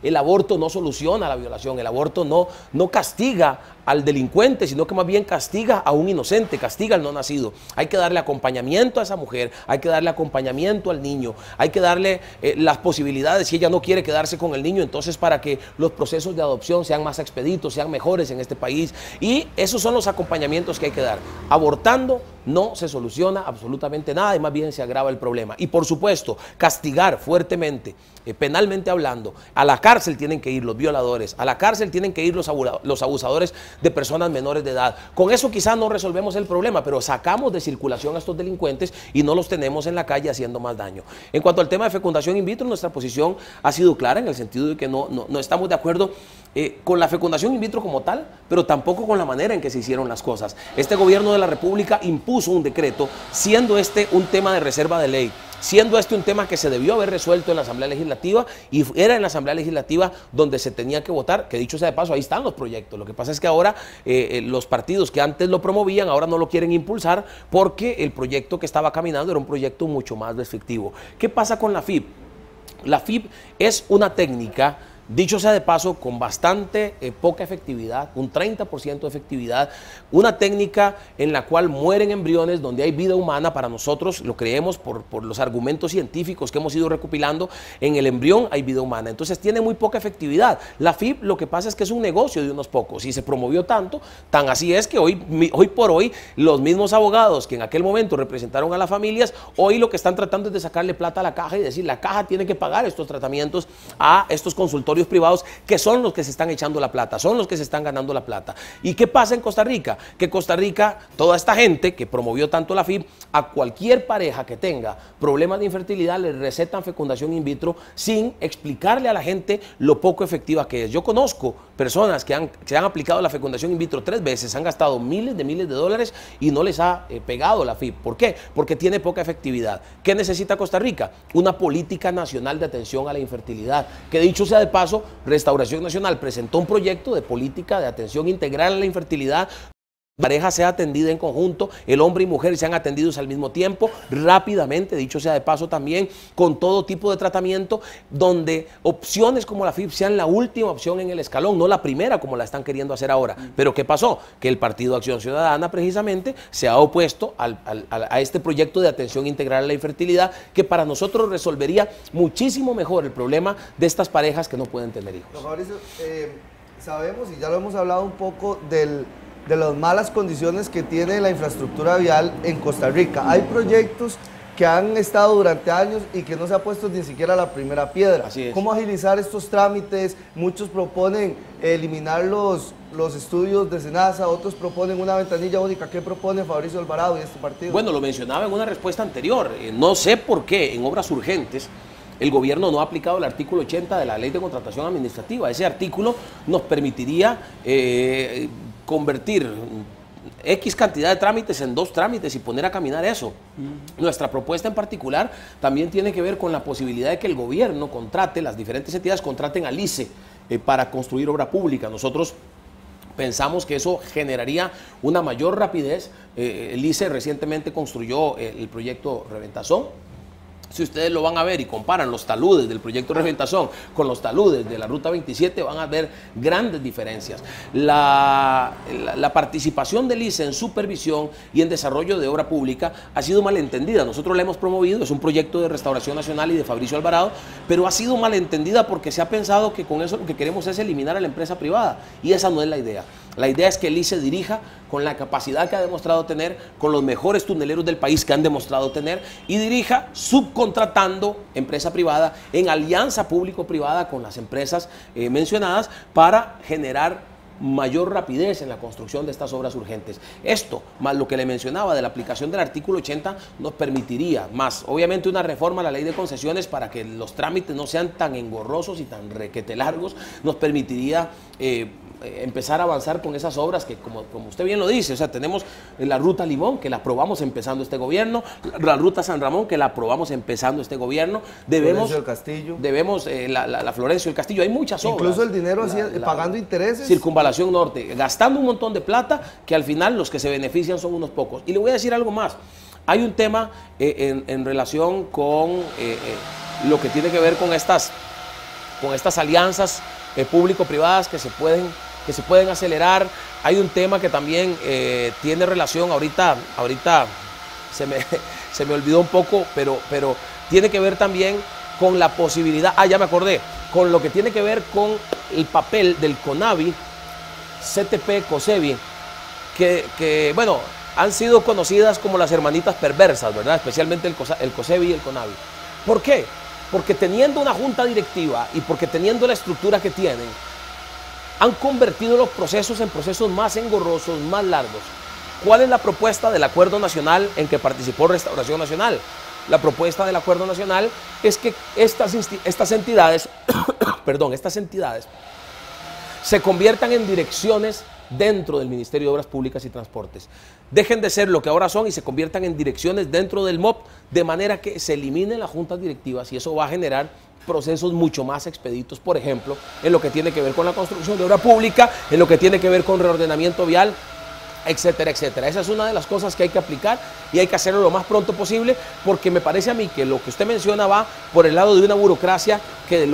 el aborto no soluciona la violación, el aborto no castiga al delincuente, sino que más bien castiga a un inocente, castiga al no nacido. Hay que darle acompañamiento a esa mujer, hay que darle acompañamiento al niño, hay que darle las posibilidades, si ella no quiere quedarse con el niño, entonces para que los procesos de adopción sean más expeditos, sean mejores en este país, y esos son los acompañamientos que hay que dar. Abortando no se soluciona absolutamente nada y más bien se agrava el problema. Y por supuesto, castigar fuertemente, penalmente hablando. A la cárcel tienen que ir los violadores, a la cárcel tienen que ir los abusadores de personas menores de edad. Con eso quizás no resolvemos el problema, pero sacamos de circulación a estos delincuentes y no los tenemos en la calle haciendo más daño. En cuanto al tema de fecundación in vitro, nuestra posición ha sido clara en el sentido de que no estamos de acuerdo con la fecundación in vitro como tal, pero tampoco con la manera en que se hicieron las cosas. Este gobierno de la República impuso un decreto, siendo este un tema de reserva de ley, siendo este un tema que se debió haber resuelto en la Asamblea Legislativa, y era en la Asamblea Legislativa donde se tenía que votar, que dicho sea de paso, ahí están los proyectos. Lo que pasa es que ahora los partidos que antes lo promovían, ahora no lo quieren impulsar porque el proyecto que estaba caminando era un proyecto mucho más restrictivo. ¿Qué pasa con la FIP? La FIP es una técnica dicho sea de paso, con bastante poca efectividad, un 30% de efectividad, una técnica en la cual mueren embriones donde hay vida humana. Para nosotros, lo creemos por los argumentos científicos que hemos ido recopilando, en el embrión hay vida humana, entonces tiene muy poca efectividad. La FIP, lo que pasa es que es un negocio de unos pocos y se promovió tanto, tan así es que hoy por hoy los mismos abogados que en aquel momento representaron a las familias, hoy lo que están tratando es de sacarle plata a la caja y decir, la caja tiene que pagar estos tratamientos a estos consultorios privados, que son los que se están echando la plata, son los que se están ganando la plata. ¿Y qué pasa en Costa Rica? Que Costa Rica, toda esta gente que promovió tanto la FIP, a cualquier pareja que tenga problemas de infertilidad le recetan fecundación in vitro sin explicarle a la gente lo poco efectiva que es. Yo conozco personas que han aplicado la fecundación in vitro 3 veces, han gastado miles de dólares y no les ha pegado la FIP. ¿Por qué? Porque tiene poca efectividad. ¿Qué necesita Costa Rica? Una política nacional de atención a la infertilidad, que dicho sea de paso, Restauración Nacional presentó un proyecto de política de atención integral a la infertilidad. La pareja sea atendida en conjunto, el hombre y mujer sean atendidos al mismo tiempo, rápidamente, dicho sea de paso también, con todo tipo de tratamiento, donde opciones como la FIP sean la última opción en el escalón, no la primera como la están queriendo hacer ahora. Pero ¿qué pasó? Que el Partido Acción Ciudadana precisamente se ha opuesto a este proyecto de atención integral a la infertilidad, que para nosotros resolvería muchísimo mejor el problema de estas parejas que no pueden tener hijos. Don Fabricio, sabemos y ya lo hemos hablado un poco de las malas condiciones que tiene la infraestructura vial en Costa Rica. Hay proyectos que han estado durante años y que no se ha puesto ni siquiera la primera piedra. Así es. ¿Cómo agilizar estos trámites? Muchos proponen eliminar los estudios de SENASA, otros proponen una ventanilla única. ¿Qué propone Fabricio Alvarado y este partido? Bueno, lo mencionaba en una respuesta anterior. No sé por qué en obras urgentes el gobierno no ha aplicado el artículo 80 de la Ley de Contratación Administrativa. Ese artículo nos permitiría convertir X cantidad de trámites en 2 trámites y poner a caminar eso. Nuestra propuesta en particular también tiene que ver con la posibilidad de que el gobierno contrate, las diferentes entidades contraten al ICE para construir obra pública. Nosotros pensamos que eso generaría una mayor rapidez. El ICE recientemente construyó el proyecto Reventazón. Si ustedes lo van a ver y comparan los taludes del proyecto Reventazón con los taludes de la Ruta 27, van a ver grandes diferencias. La participación del ICE en supervisión y en desarrollo de obra pública ha sido malentendida. Nosotros la hemos promovido, es un proyecto de Restauración Nacional y de Fabricio Alvarado, pero ha sido malentendida porque se ha pensado que con eso lo que queremos es eliminar a la empresa privada, y esa no es la idea. La idea es que el ICE dirija con la capacidad que ha demostrado tener, con los mejores tuneleros del país que han demostrado tener, y dirija subcontratando empresa privada en alianza público-privada con las empresas mencionadas para generar mayor rapidez en la construcción de estas obras urgentes. Esto, más lo que le mencionaba de la aplicación del artículo 80, nos permitiría, más obviamente una reforma a la ley de concesiones para que los trámites no sean tan engorrosos y tan requete largos, nos permitiría empezar a avanzar con esas obras que, como usted bien lo dice, o sea, tenemos la Ruta Limón, que la aprobamos empezando este gobierno, la Ruta San Ramón, que la aprobamos empezando este gobierno, Florencio del Castillo. Debemos la Florencio del Castillo, hay muchas obras. Incluso el dinero pagando intereses. Circunvalación Norte, gastando un montón de plata que al final los que se benefician son unos pocos. Y le voy a decir algo más, hay un tema en relación con lo que tiene que ver con estas alianzas público-privadas que se pueden acelerar. Hay un tema que también tiene relación, ahorita se me olvidó un poco, pero tiene que ver también con la posibilidad, ya me acordé, con lo que tiene que ver con el papel del CONAVI, CTP, COSEBI, que bueno, han sido conocidas como las hermanitas perversas, ¿verdad? Especialmente el COSEBI y el CONAVI. ¿Por qué? Porque teniendo una junta directiva y porque teniendo la estructura que tienen, han convertido los procesos en procesos más engorrosos, más largos. ¿Cuál es la propuesta del Acuerdo Nacional en que participó Restauración Nacional? La propuesta del Acuerdo Nacional es que estas entidades, estas entidades se conviertan en direcciones dentro del Ministerio de Obras Públicas y Transportes. Dejen de ser lo que ahora son y se conviertan en direcciones dentro del MOP, de manera que se eliminen las juntas directivas, y eso va a generar procesos mucho más expeditos, por ejemplo, en lo que tiene que ver con la construcción de obra pública, en lo que tiene que ver con reordenamiento vial, etcétera, etcétera. Esa es una de las cosas que hay que aplicar y hay que hacerlo lo más pronto posible, porque me parece a mí que lo que usted menciona va por el lado de una burocracia que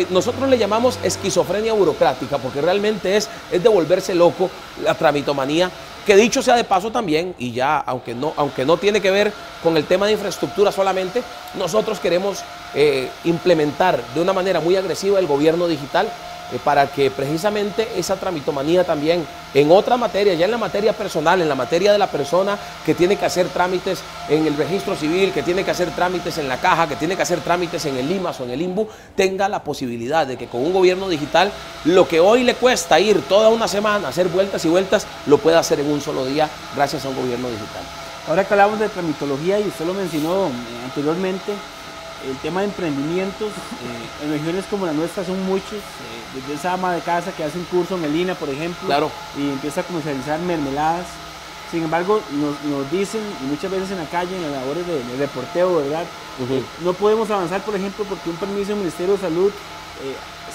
nosotros le llamamos esquizofrenia burocrática, porque realmente es de volverse loco la tramitomanía, que dicho sea de paso también, y ya aunque no tiene que ver con el tema de infraestructura solamente, nosotros queremos implementar de una manera muy agresiva el gobierno digital, para que precisamente esa tramitomanía también en otra materia, ya en la materia personal, en la materia de la persona que tiene que hacer trámites en el registro civil, que tiene que hacer trámites en la caja, que tiene que hacer trámites en el IMAS o en el INBU, tenga la posibilidad de que con un gobierno digital lo que hoy le cuesta ir toda una semana, hacer vueltas y vueltas, lo pueda hacer en un solo día gracias a un gobierno digital. Ahora que hablamos de tramitología, y usted lo mencionó anteriormente, el tema de emprendimientos, en regiones como la nuestra son muchos, desde esa ama de casa que hace un curso en el INA, por ejemplo, claro, y empieza a comercializar mermeladas. Sin embargo, nos dicen, y muchas veces en la calle, en las labores de reporteo, ¿verdad? No podemos avanzar, por ejemplo, porque un permiso del Ministerio de Salud,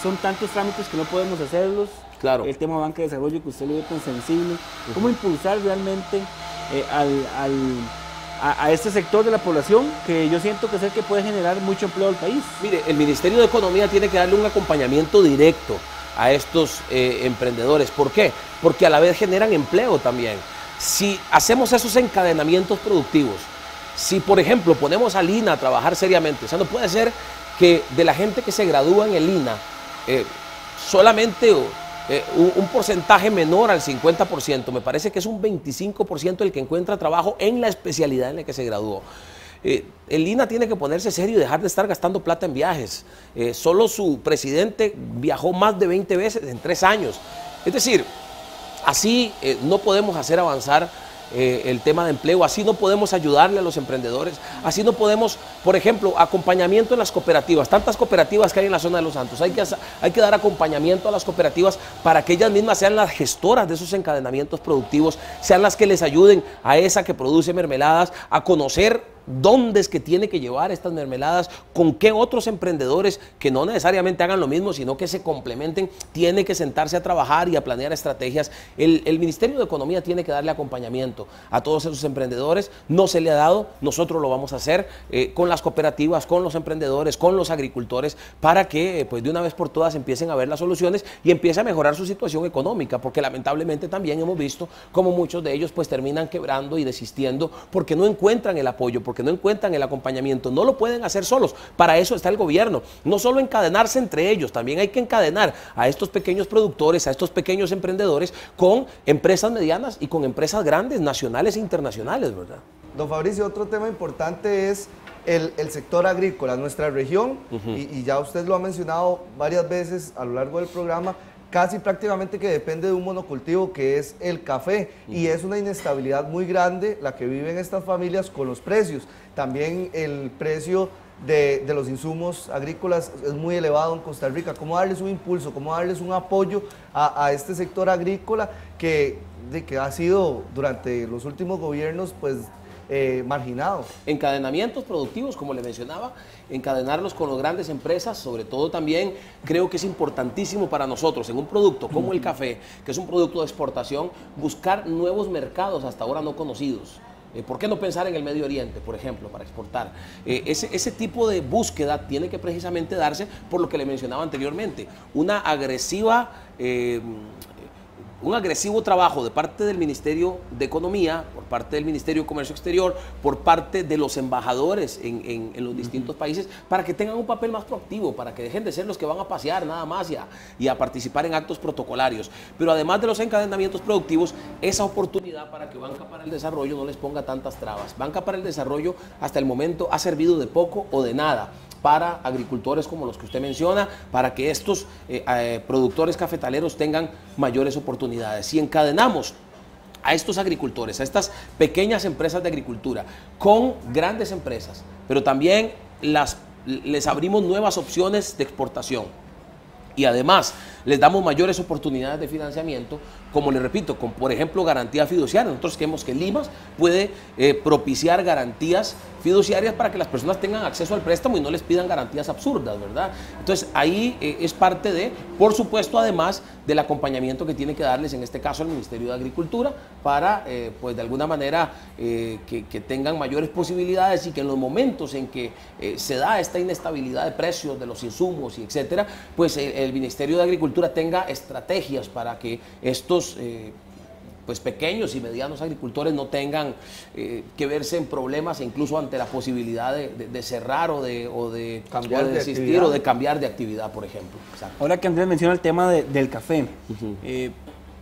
son tantos trámites que no podemos hacerlos. Claro. El tema banca de desarrollo que usted lo ve tan sensible. ¿Cómo impulsar realmente a este sector de la población, que yo siento que es el que puede generar mucho empleo al país? Mire, el Ministerio de Economía tiene que darle un acompañamiento directo a estos emprendedores. ¿Por qué? Porque a la vez generan empleo también. Si hacemos esos encadenamientos productivos, si por ejemplo ponemos al INA a trabajar seriamente, o sea, no puede ser que de la gente que se gradúa en el INA, solamente un porcentaje menor al 50%, me parece que es un 25% el que encuentra trabajo en la especialidad en la que se graduó. El INA tiene que ponerse serio y dejar de estar gastando plata en viajes. Solo su presidente viajó más de 20 veces en 3 años. Es decir, así no podemos hacer avanzar el tema de empleo, así no podemos ayudarle a los emprendedores, así no podemos, por ejemplo, acompañamiento en las cooperativas, tantas cooperativas que hay en la zona de Los Santos, hay que dar acompañamiento a las cooperativas para que ellas mismas sean las gestoras de esos encadenamientos productivos, sean las que les ayuden a esa que produce mermeladas a conocer dónde es que tiene que llevar estas mermeladas, con qué otros emprendedores que no necesariamente hagan lo mismo, sino que se complementen, tiene que sentarse a trabajar y a planear estrategias. El Ministerio de Economía tiene que darle acompañamiento a todos esos emprendedores, no se le ha dado, nosotros lo vamos a hacer con las cooperativas, con los emprendedores, con los agricultores, para que pues de una vez por todas empiecen a ver las soluciones y empiece a mejorar su situación económica, porque lamentablemente también hemos visto como muchos de ellos pues terminan quebrando y desistiendo porque no encuentran el apoyo, porque no encuentran el acompañamiento, no lo pueden hacer solos. Para eso está el gobierno, no solo encadenarse entre ellos, también hay que encadenar a estos pequeños productores, a estos pequeños emprendedores con empresas medianas y con empresas grandes, nacionales e internacionales, ¿verdad? Don Fabricio, otro tema importante es el sector agrícola, nuestra región, y ya usted lo ha mencionado varias veces a lo largo del programa, casi prácticamente que depende de un monocultivo que es el café, y es una inestabilidad muy grande la que viven estas familias con los precios. También el precio de los insumos agrícolas es muy elevado en Costa Rica. ¿Cómo darles un impulso, cómo darles un apoyo a este sector agrícola que ha sido durante los últimos gobiernos pues marginado? Encadenamientos productivos, como le mencionaba, encadenarlos con las grandes empresas, sobre todo también creo que es importantísimo para nosotros en un producto como el café, que es un producto de exportación, buscar nuevos mercados hasta ahora no conocidos. ¿Por qué no pensar en el Medio Oriente, por ejemplo, para exportar? Ese tipo de búsqueda tiene que precisamente darse por lo que le mencionaba anteriormente, un agresivo trabajo de parte del Ministerio de Economía, por parte del Ministerio de Comercio Exterior, por parte de los embajadores en los distintos países, para que tengan un papel más proactivo, para que dejen de ser los que van a pasear nada más y a participar en actos protocolarios. Pero además de los encadenamientos productivos, esa oportunidad para que Banca para el Desarrollo no les ponga tantas trabas. Banca para el Desarrollo hasta el momento ha servido de poco o de nada para agricultores como los que usted menciona, para que estos productores cafetaleros tengan mayores oportunidades. Si encadenamos a estos agricultores, a estas pequeñas empresas de agricultura, con grandes empresas, pero también les abrimos nuevas opciones de exportación y además les damos mayores oportunidades de financiamiento, como les repito, con por ejemplo garantía fiduciaria. Nosotros creemos que Limas puede propiciar garantías fiduciarias para que las personas tengan acceso al préstamo y no les pidan garantías absurdas, ¿verdad? Entonces ahí es parte de, por supuesto, además del acompañamiento que tiene que darles en este caso el Ministerio de Agricultura para, pues de alguna manera, que tengan mayores posibilidades y que en los momentos en que se da esta inestabilidad de precios de los insumos y etcétera, pues el Ministerio de Agricultura tenga estrategias para que estos pues pequeños y medianos agricultores no tengan que verse en problemas e incluso ante la posibilidad de cerrar o de cambiar de desistir actividad. o de cambiar de actividad, por ejemplo. Exacto. Ahora que Andrés menciona el tema del café,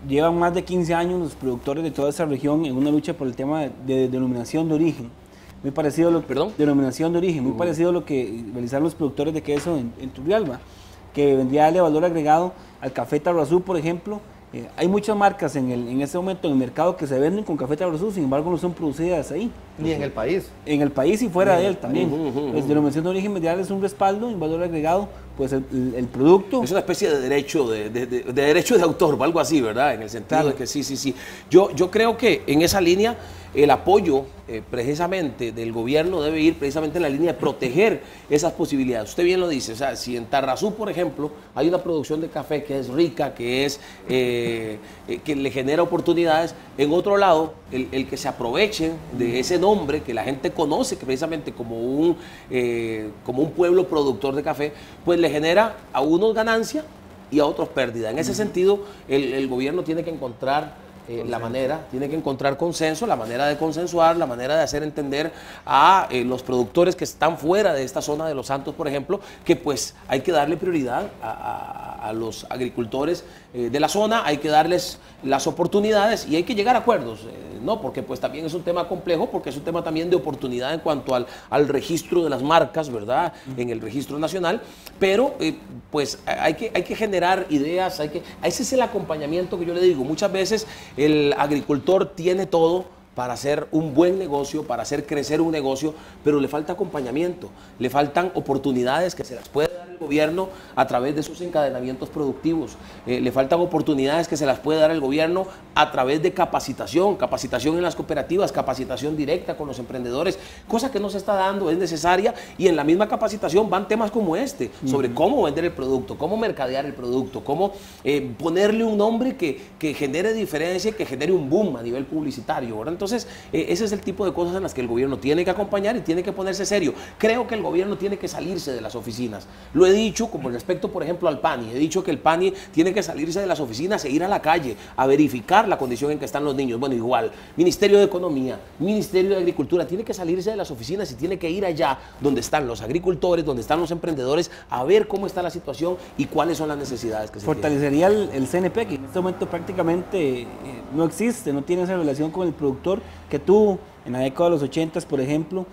llevan más de 15 años los productores de toda esa región en una lucha por el tema de denominación de origen. Muy parecido a lo ¿Perdón? Denominación de origen, muy parecido a lo que realizaron los productores de queso en Turrialba, que vendría a darle valor agregado al café Tarrazú, por ejemplo. Hay muchas marcas en este momento en el mercado que se venden con café Tarrazú, sin embargo no son producidas ahí. Ni en el país. En el país y fuera de él también. Pues denominación de origen medial es un respaldo, un valor agregado, pues el producto. Es una especie de derecho de derecho de autor o algo así, ¿verdad? En el sentido de que sí. Yo creo que en esa línea el apoyo precisamente del gobierno debe ir precisamente en la línea de proteger esas posibilidades. Usted bien lo dice, o sea, si en Tarrazú, por ejemplo, hay una producción de café que es rica, que es que le genera oportunidades, en otro lado, el que se aprovechen de ese nombre que la gente conoce que precisamente como un pueblo productor de café, pues le genera a unos ganancia y a otros pérdida. En ese sentido, el gobierno tiene que encontrar la manera, tiene que encontrar consenso, la manera de consensuar, la manera de hacer entender a los productores que están fuera de esta zona de Los Santos, por ejemplo, que pues hay que darle prioridad a los agricultores de la zona, hay que darles las oportunidades y hay que llegar a acuerdos, ¿no? Porque pues también es un tema complejo, porque es un tema también de oportunidad en cuanto al registro de las marcas, ¿verdad? En el registro nacional, pero pues hay que generar ideas, ese es el acompañamiento que yo le digo. Muchas veces el agricultor tiene todo para hacer un buen negocio, para hacer crecer un negocio, pero le falta acompañamiento, le faltan oportunidades que se las puede dar el gobierno a través de sus encadenamientos productivos, le faltan oportunidades que se las puede dar el gobierno a través de capacitación en las cooperativas, capacitación directa con los emprendedores, cosa que no se está dando, es necesaria, y en la misma capacitación van temas como este, sobre cómo vender el producto, cómo mercadear el producto, cómo ponerle un nombre que genere diferencia, que genere un boom a nivel publicitario, ¿verdad? Entonces, ese es el tipo de cosas en las que el gobierno tiene que acompañar y tiene que ponerse serio. Creo que el gobierno tiene que salirse de las oficinas. Lo he dicho con respecto, por ejemplo, al PANI. He dicho que el PANI tiene que salirse de las oficinas e ir a la calle a verificar la condición en que están los niños. Bueno, igual, Ministerio de Economía, Ministerio de Agricultura, tiene que salirse de las oficinas y tiene que ir allá donde están los agricultores, donde están los emprendedores, a ver cómo está la situación y cuáles son las necesidades que se Fortalecería el CNP, que en este momento prácticamente no existe, no tiene esa relación con el productor que tuvo en la década de los 80, por ejemplo,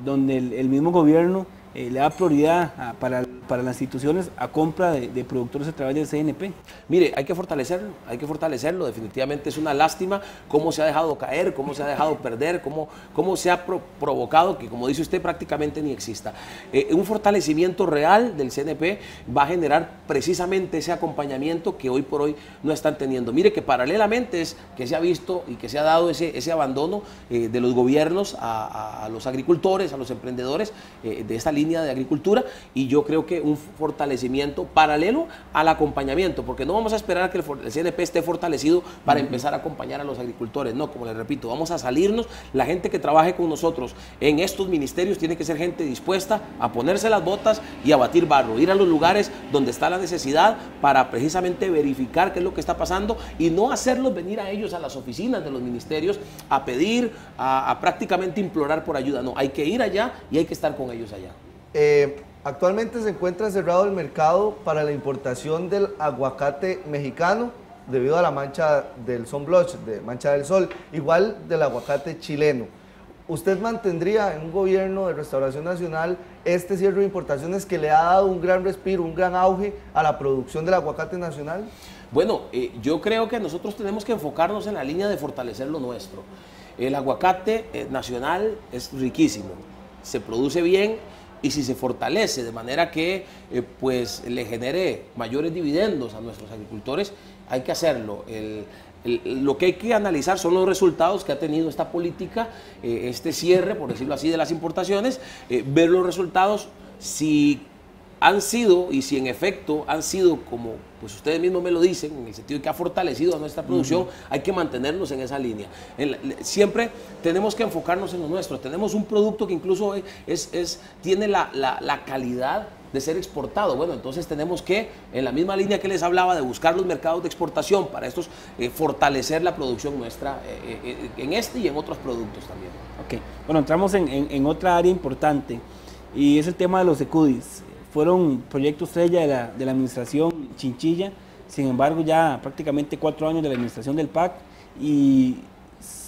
donde el mismo gobierno le da prioridad para las instituciones a compra de productores a través del CNP. Mire, hay que fortalecerlo, definitivamente es una lástima cómo se ha dejado caer, cómo se ha dejado perder, cómo se ha provocado que, como dice usted, prácticamente ni exista. Un fortalecimiento real del CNP va a generar precisamente ese acompañamiento que hoy por hoy no están teniendo. Mire que paralelamente es que se ha visto y que se ha dado ese abandono de los gobiernos a los agricultores, a los emprendedores de esta línea de agricultura, y yo creo que un fortalecimiento paralelo al acompañamiento, porque no vamos a esperar a que el CNP esté fortalecido para empezar a acompañar a los agricultores, no, como les repito, vamos a salirnos. La gente que trabaje con nosotros en estos ministerios tiene que ser gente dispuesta a ponerse las botas y a batir barro, ir a los lugares donde está la necesidad para precisamente verificar qué es lo que está pasando y no hacerlos venir a ellos a las oficinas de los ministerios a pedir, a prácticamente implorar por ayuda. No, hay que ir allá y hay que estar con ellos allá. Actualmente se encuentra cerrado el mercado para la importación del aguacate mexicano debido a la mancha del sunblock, de mancha del sol, igual del aguacate chileno. ¿Usted mantendría en un gobierno de Restauración Nacional este cierre de importaciones que le ha dado un gran respiro, un gran auge a la producción del aguacate nacional? Bueno, yo creo que nosotros tenemos que enfocarnos en la línea de fortalecer lo nuestro. El aguacate nacional es riquísimo, se produce bien y si se fortalece de manera que pues le genere mayores dividendos a nuestros agricultores, hay que hacerlo. Lo que hay que analizar son los resultados que ha tenido esta política, este cierre, por decirlo así, de las importaciones, ver los resultados, si han sido y si en efecto han sido como pues ustedes mismos me lo dicen, en el sentido de que ha fortalecido a nuestra producción, hay que mantenernos en esa línea. Siempre tenemos que enfocarnos en lo nuestro. Tenemos un producto que incluso tiene la calidad de ser exportado. Bueno, entonces tenemos que, en la misma línea que les hablaba, de buscar los mercados de exportación para estos, fortalecer la producción nuestra en este y en otros productos también. Ok, bueno, entramos en otra área importante y es el tema de los ECUDIs. Fueron proyectos estrella de la administración Chinchilla, sin embargo ya prácticamente 4 años de la administración del PAC y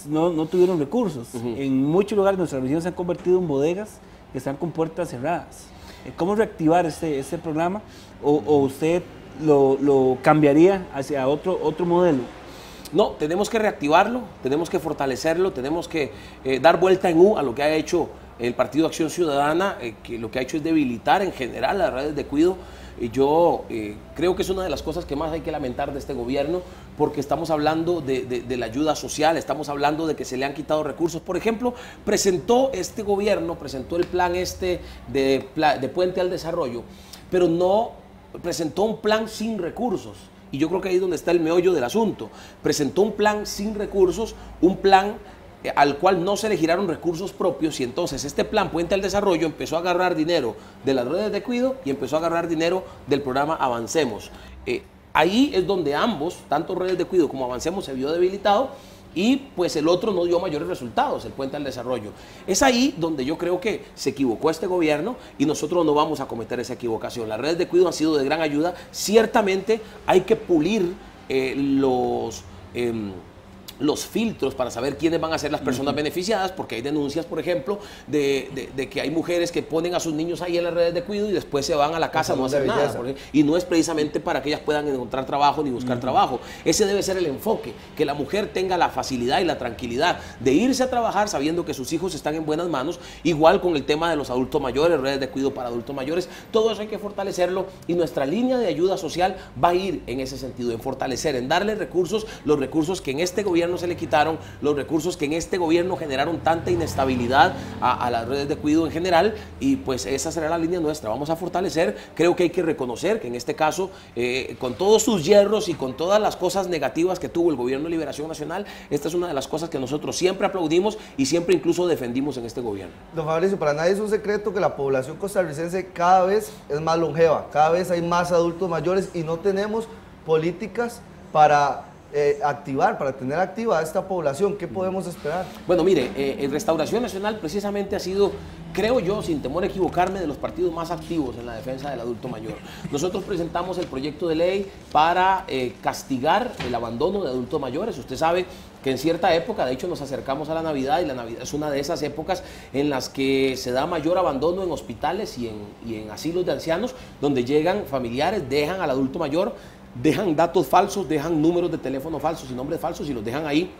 no tuvieron recursos. En muchos lugares de nuestra región se han convertido en bodegas que están con puertas cerradas. ¿Cómo reactivar este programa? ¿O usted lo cambiaría hacia otro modelo? No, tenemos que reactivarlo, tenemos que fortalecerlo, tenemos que dar vuelta en U a lo que ha hecho el Partido Acción Ciudadana, que lo que ha hecho es debilitar en general las redes de cuido. Yo creo que es una de las cosas que más hay que lamentar de este gobierno, porque estamos hablando de la ayuda social, estamos hablando de que se le han quitado recursos. Por ejemplo, este gobierno presentó el plan de Puente al Desarrollo, pero no presentó un plan sin recursos. Y yo creo que ahí es donde está el meollo del asunto. Presentó un plan sin recursos, un plan al cual no se le giraron recursos propios, y entonces este plan Puente al Desarrollo empezó a agarrar dinero de las redes de cuido y empezó a agarrar dinero del programa Avancemos. Ahí es donde ambos, tanto redes de cuido como Avancemos, se vio debilitado y pues el otro no dio mayores resultados, el Puente al Desarrollo. Es ahí donde yo creo que se equivocó este gobierno y nosotros no vamos a cometer esa equivocación. Las redes de cuido han sido de gran ayuda. Ciertamente hay que pulir los filtros para saber quiénes van a ser las personas beneficiadas, porque hay denuncias, por ejemplo, de que hay mujeres que ponen a sus niños ahí en las redes de cuidado y después se van a la casa a no hacer nada, y no es precisamente para que ellas puedan encontrar trabajo ni buscar trabajo. Ese debe ser el enfoque, que la mujer tenga la facilidad y la tranquilidad de irse a trabajar sabiendo que sus hijos están en buenas manos, igual con el tema de los adultos mayores, redes de cuidado para adultos mayores. Todo eso hay que fortalecerlo y nuestra línea de ayuda social va a ir en ese sentido, en fortalecer, en darle recursos, los recursos que en este gobierno se le quitaron, los recursos que en este gobierno generaron tanta inestabilidad a las redes de cuidado en general, y pues esa será la línea nuestra. Vamos a fortalecer. Creo que hay que reconocer que en este caso, con todos sus hierros y con todas las cosas negativas que tuvo el gobierno de Liberación Nacional, esta es una de las cosas que nosotros siempre aplaudimos y siempre incluso defendimos en este gobierno. Don Fabricio, para nadie es un secreto que la población costarricense cada vez es más longeva, cada vez hay más adultos mayores y no tenemos políticas para para tener activa a esta población. ¿Qué podemos esperar? Bueno, mire, Restauración Nacional precisamente ha sido, creo yo, sin temor a equivocarme, de los partidos más activos en la defensa del adulto mayor. Nosotros presentamos el proyecto de ley para castigar el abandono de adultos mayores. Usted sabe que en cierta época, de hecho nos acercamos a la Navidad, y la Navidad es una de esas épocas en las que se da mayor abandono en hospitales y en asilos de ancianos, donde llegan familiares, dejan al adulto mayor, dejan datos falsos, dejan números de teléfono falsos y nombres falsos y los dejan ahí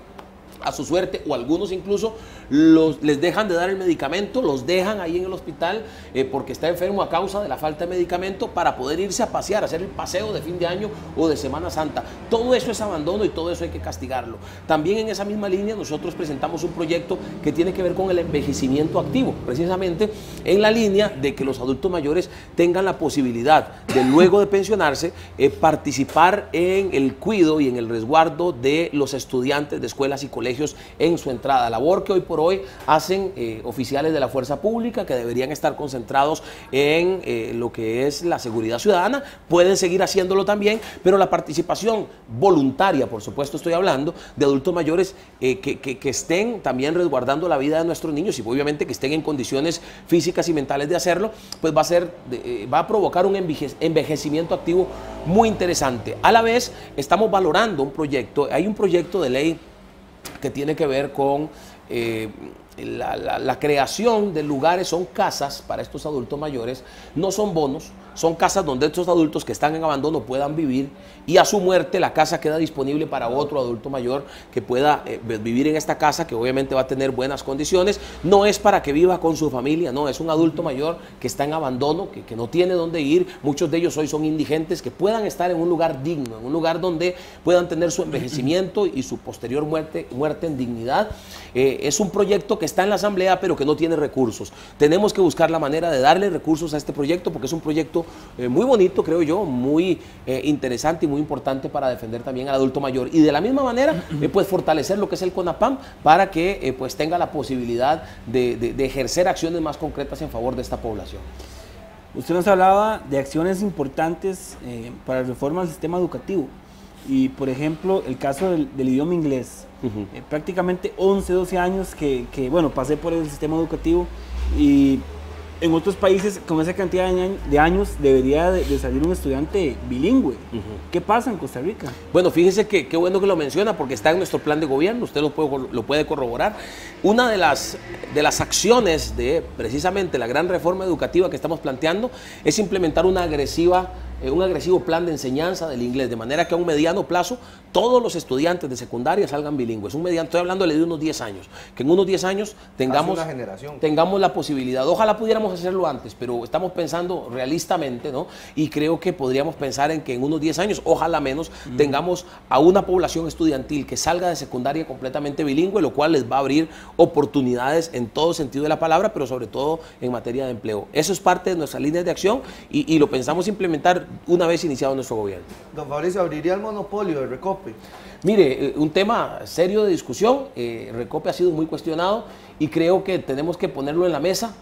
a su suerte, o algunos incluso les dejan de dar el medicamento, los dejan ahí en el hospital porque está enfermo a causa de la falta de medicamento, para poder irse a pasear, a hacer el paseo de fin de año o de Semana Santa. Todo eso es abandono y todo eso hay que castigarlo. También en esa misma línea nosotros presentamos un proyecto que tiene que ver con el envejecimiento activo, precisamente en la línea de que los adultos mayores tengan la posibilidad de, luego de pensionarse, participar en el cuidado y en el resguardo de los estudiantes de escuelas y colegios en su entrada, labor que hoy por hoy hacen oficiales de la fuerza pública, que deberían estar concentrados en lo que es la seguridad ciudadana. Pueden seguir haciéndolo también, pero la participación voluntaria, por supuesto estoy hablando de adultos mayores que estén también resguardando la vida de nuestros niños, y obviamente que estén en condiciones físicas y mentales de hacerlo, pues va a provocar un envejecimiento activo muy interesante. A la vez estamos valorando hay un proyecto de ley que tiene que ver con la creación de lugares, son casas para estos adultos mayores, no son bonos, son casas donde estos adultos que están en abandono puedan vivir y a su muerte la casa queda disponible para otro adulto mayor que pueda vivir en esta casa, que obviamente va a tener buenas condiciones. No es para que viva con su familia, no, es un adulto mayor que está en abandono, que no tiene dónde ir. Muchos de ellos hoy son indigentes, que puedan estar en un lugar digno, en un lugar donde puedan tener su envejecimiento y su posterior muerte en dignidad. Es un proyecto que está en la Asamblea, pero que no tiene recursos. Tenemos que buscar la manera de darle recursos a este proyecto, porque es un proyecto muy bonito, creo yo, muy interesante y muy importante para defender también al adulto mayor. Y de la misma manera, pues fortalecer lo que es el CONAPAM para que pues tenga la posibilidad de ejercer acciones más concretas en favor de esta población. Usted nos hablaba de acciones importantes para la reforma del sistema educativo. Y, por ejemplo, el caso del idioma inglés. Prácticamente 11, 12 años que, bueno, pasé por el sistema educativo y en otros países con esa cantidad de años debería de salir un estudiante bilingüe. ¿Qué pasa en Costa Rica? Bueno, fíjese que qué bueno que lo menciona porque está en nuestro plan de gobierno, usted lo puede corroborar. Una de las acciones de precisamente la gran reforma educativa que estamos planteando es implementar un agresivo plan de enseñanza del inglés, de manera que a un mediano plazo todos los estudiantes de secundaria salgan bilingües. Estoy hablándole de unos 10 años, que en unos 10 años tengamos la posibilidad. Ojalá pudiéramos hacerlo antes, pero estamos pensando realistamente, ¿no? Y creo que podríamos pensar en que en unos 10 años, ojalá menos, tengamos a una población estudiantil que salga de secundaria completamente bilingüe, lo cual les va a abrir oportunidades en todo sentido de la palabra, pero sobre todo en materia de empleo. Eso es parte de nuestras líneas de acción y lo pensamos implementar una vez iniciado nuestro gobierno. Don Fabricio, ¿abriría el monopolio de Recope? Mire, un tema serio de discusión. Recope ha sido muy cuestionado y creo que tenemos que ponerlo en la mesa,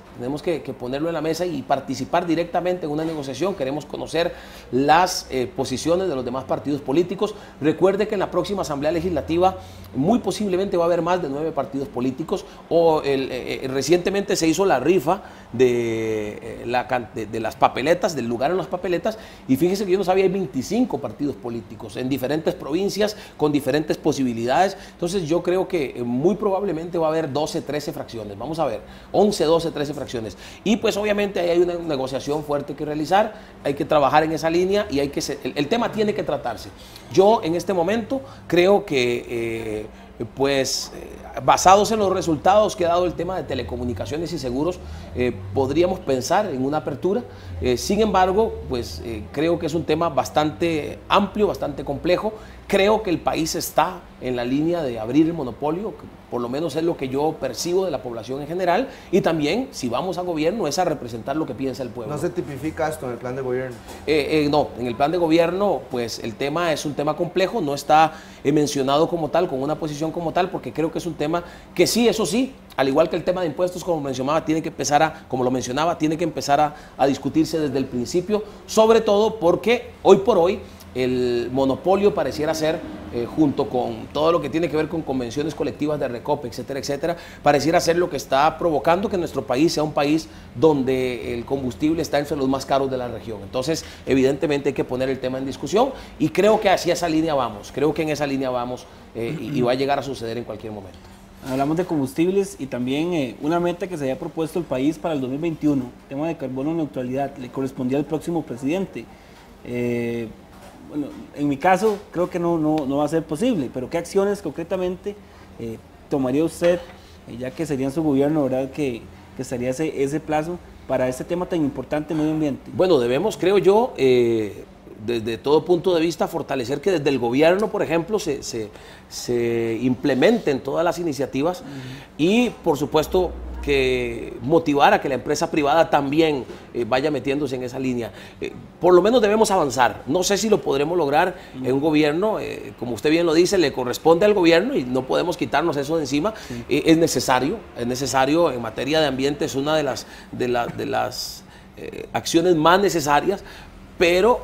ponerlo en la mesa y participar directamente en una negociación. Queremos conocer las posiciones de los demás partidos políticos. Recuerde que en la próxima Asamblea Legislativa muy posiblemente va a haber más de 9 partidos políticos. Recientemente se hizo la rifa de las papeletas, del lugar en las papeletas, y fíjese que yo no sabía, hay 25 partidos políticos en diferentes provincias con diferentes posibilidades. Entonces yo creo que muy probablemente va a haber 12, 13 fracciones, vamos a ver, 11, 12, 13 fracciones. Y pues obviamente ahí hay una negociación fuerte que realizar, hay que trabajar en esa línea y el tema tiene que tratarse. Yo en este momento creo que basados en los resultados que ha dado el tema de telecomunicaciones y seguros, podríamos pensar en una apertura. Sin embargo, creo que es un tema bastante amplio, bastante complejo. Creo que el país está en la línea de abrir el monopolio, que por lo menos es lo que yo percibo de la población en general, y también, si vamos a gobierno, es a representar lo que piensa el pueblo. ¿No se tipifica esto en el plan de gobierno? No, en el plan de gobierno, pues el tema es un tema complejo, no está mencionado como tal, con una posición como tal, porque creo que es un tema que sí, eso sí, al igual que el tema de impuestos, como mencionaba, tiene que empezar a discutirse desde el principio, sobre todo porque hoy por hoy el monopolio pareciera ser, junto con todo lo que tiene que ver con convenciones colectivas de Recope, etcétera, etcétera, pareciera ser lo que está provocando que nuestro país sea un país donde el combustible está entre los más caros de la región. Entonces, evidentemente hay que poner el tema en discusión y creo que hacia esa línea vamos, y va a llegar a suceder en cualquier momento. Hablamos de combustibles y también una meta que se había propuesto el país para el 2021, el tema de carbono neutralidad, le correspondía al próximo presidente. Bueno, en mi caso creo que no va a ser posible, pero ¿qué acciones concretamente tomaría usted, ya que sería en su gobierno, verdad, que estaría ese plazo para este tema tan importante, medio ambiente? Bueno, debemos, creo yo, desde todo punto de vista, fortalecer que desde el gobierno, por ejemplo, se implementen todas las iniciativas y, por supuesto, que motivar a que la empresa privada también vaya metiéndose en esa línea. Por lo menos debemos avanzar. No sé si lo podremos lograr en un gobierno, como usted bien lo dice, le corresponde al gobierno y no podemos quitarnos eso de encima. Es necesario en materia de ambiente, es una de las acciones más necesarias, pero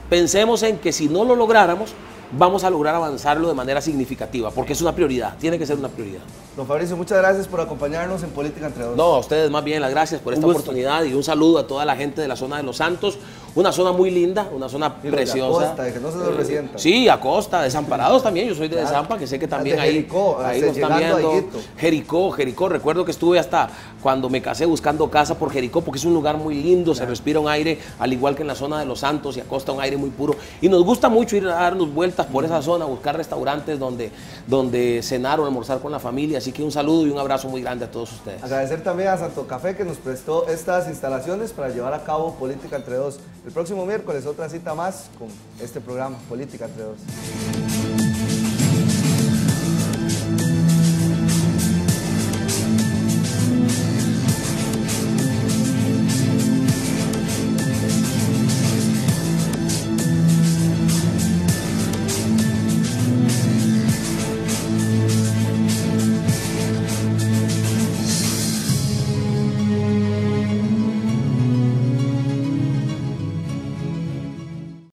pensemos en que si no lo lográramos, vamos a lograr avanzarlo de manera significativa, porque es una prioridad, tiene que ser una prioridad. Don Fabricio, muchas gracias por acompañarnos en Política Entre Dos. No, a ustedes más bien, las gracias por esta oportunidad y un saludo a toda la gente de la zona de Los Santos, una zona muy linda, una zona preciosa. Acosta, de que no se nos resienta. Sí, Acosta, Desamparados también, yo soy de Desampa, que sé que también ahí nos están viendo. Jericó, recuerdo que estuve hasta cuando me casé buscando casa por Jericó, porque es un lugar muy lindo, se respira un aire, al igual que en la zona de Los Santos y Acosta, un aire muy puro. Y nos gusta mucho ir a darnos vueltas por esa zona, buscar restaurantes donde cenar o almorzar con la familia. Así que un saludo y un abrazo muy grande a todos ustedes. Agradecer también a Santo Café que nos prestó estas instalaciones para llevar a cabo Política Entre Dos. El próximo miércoles otra cita más con este programa, Política Entre Dos.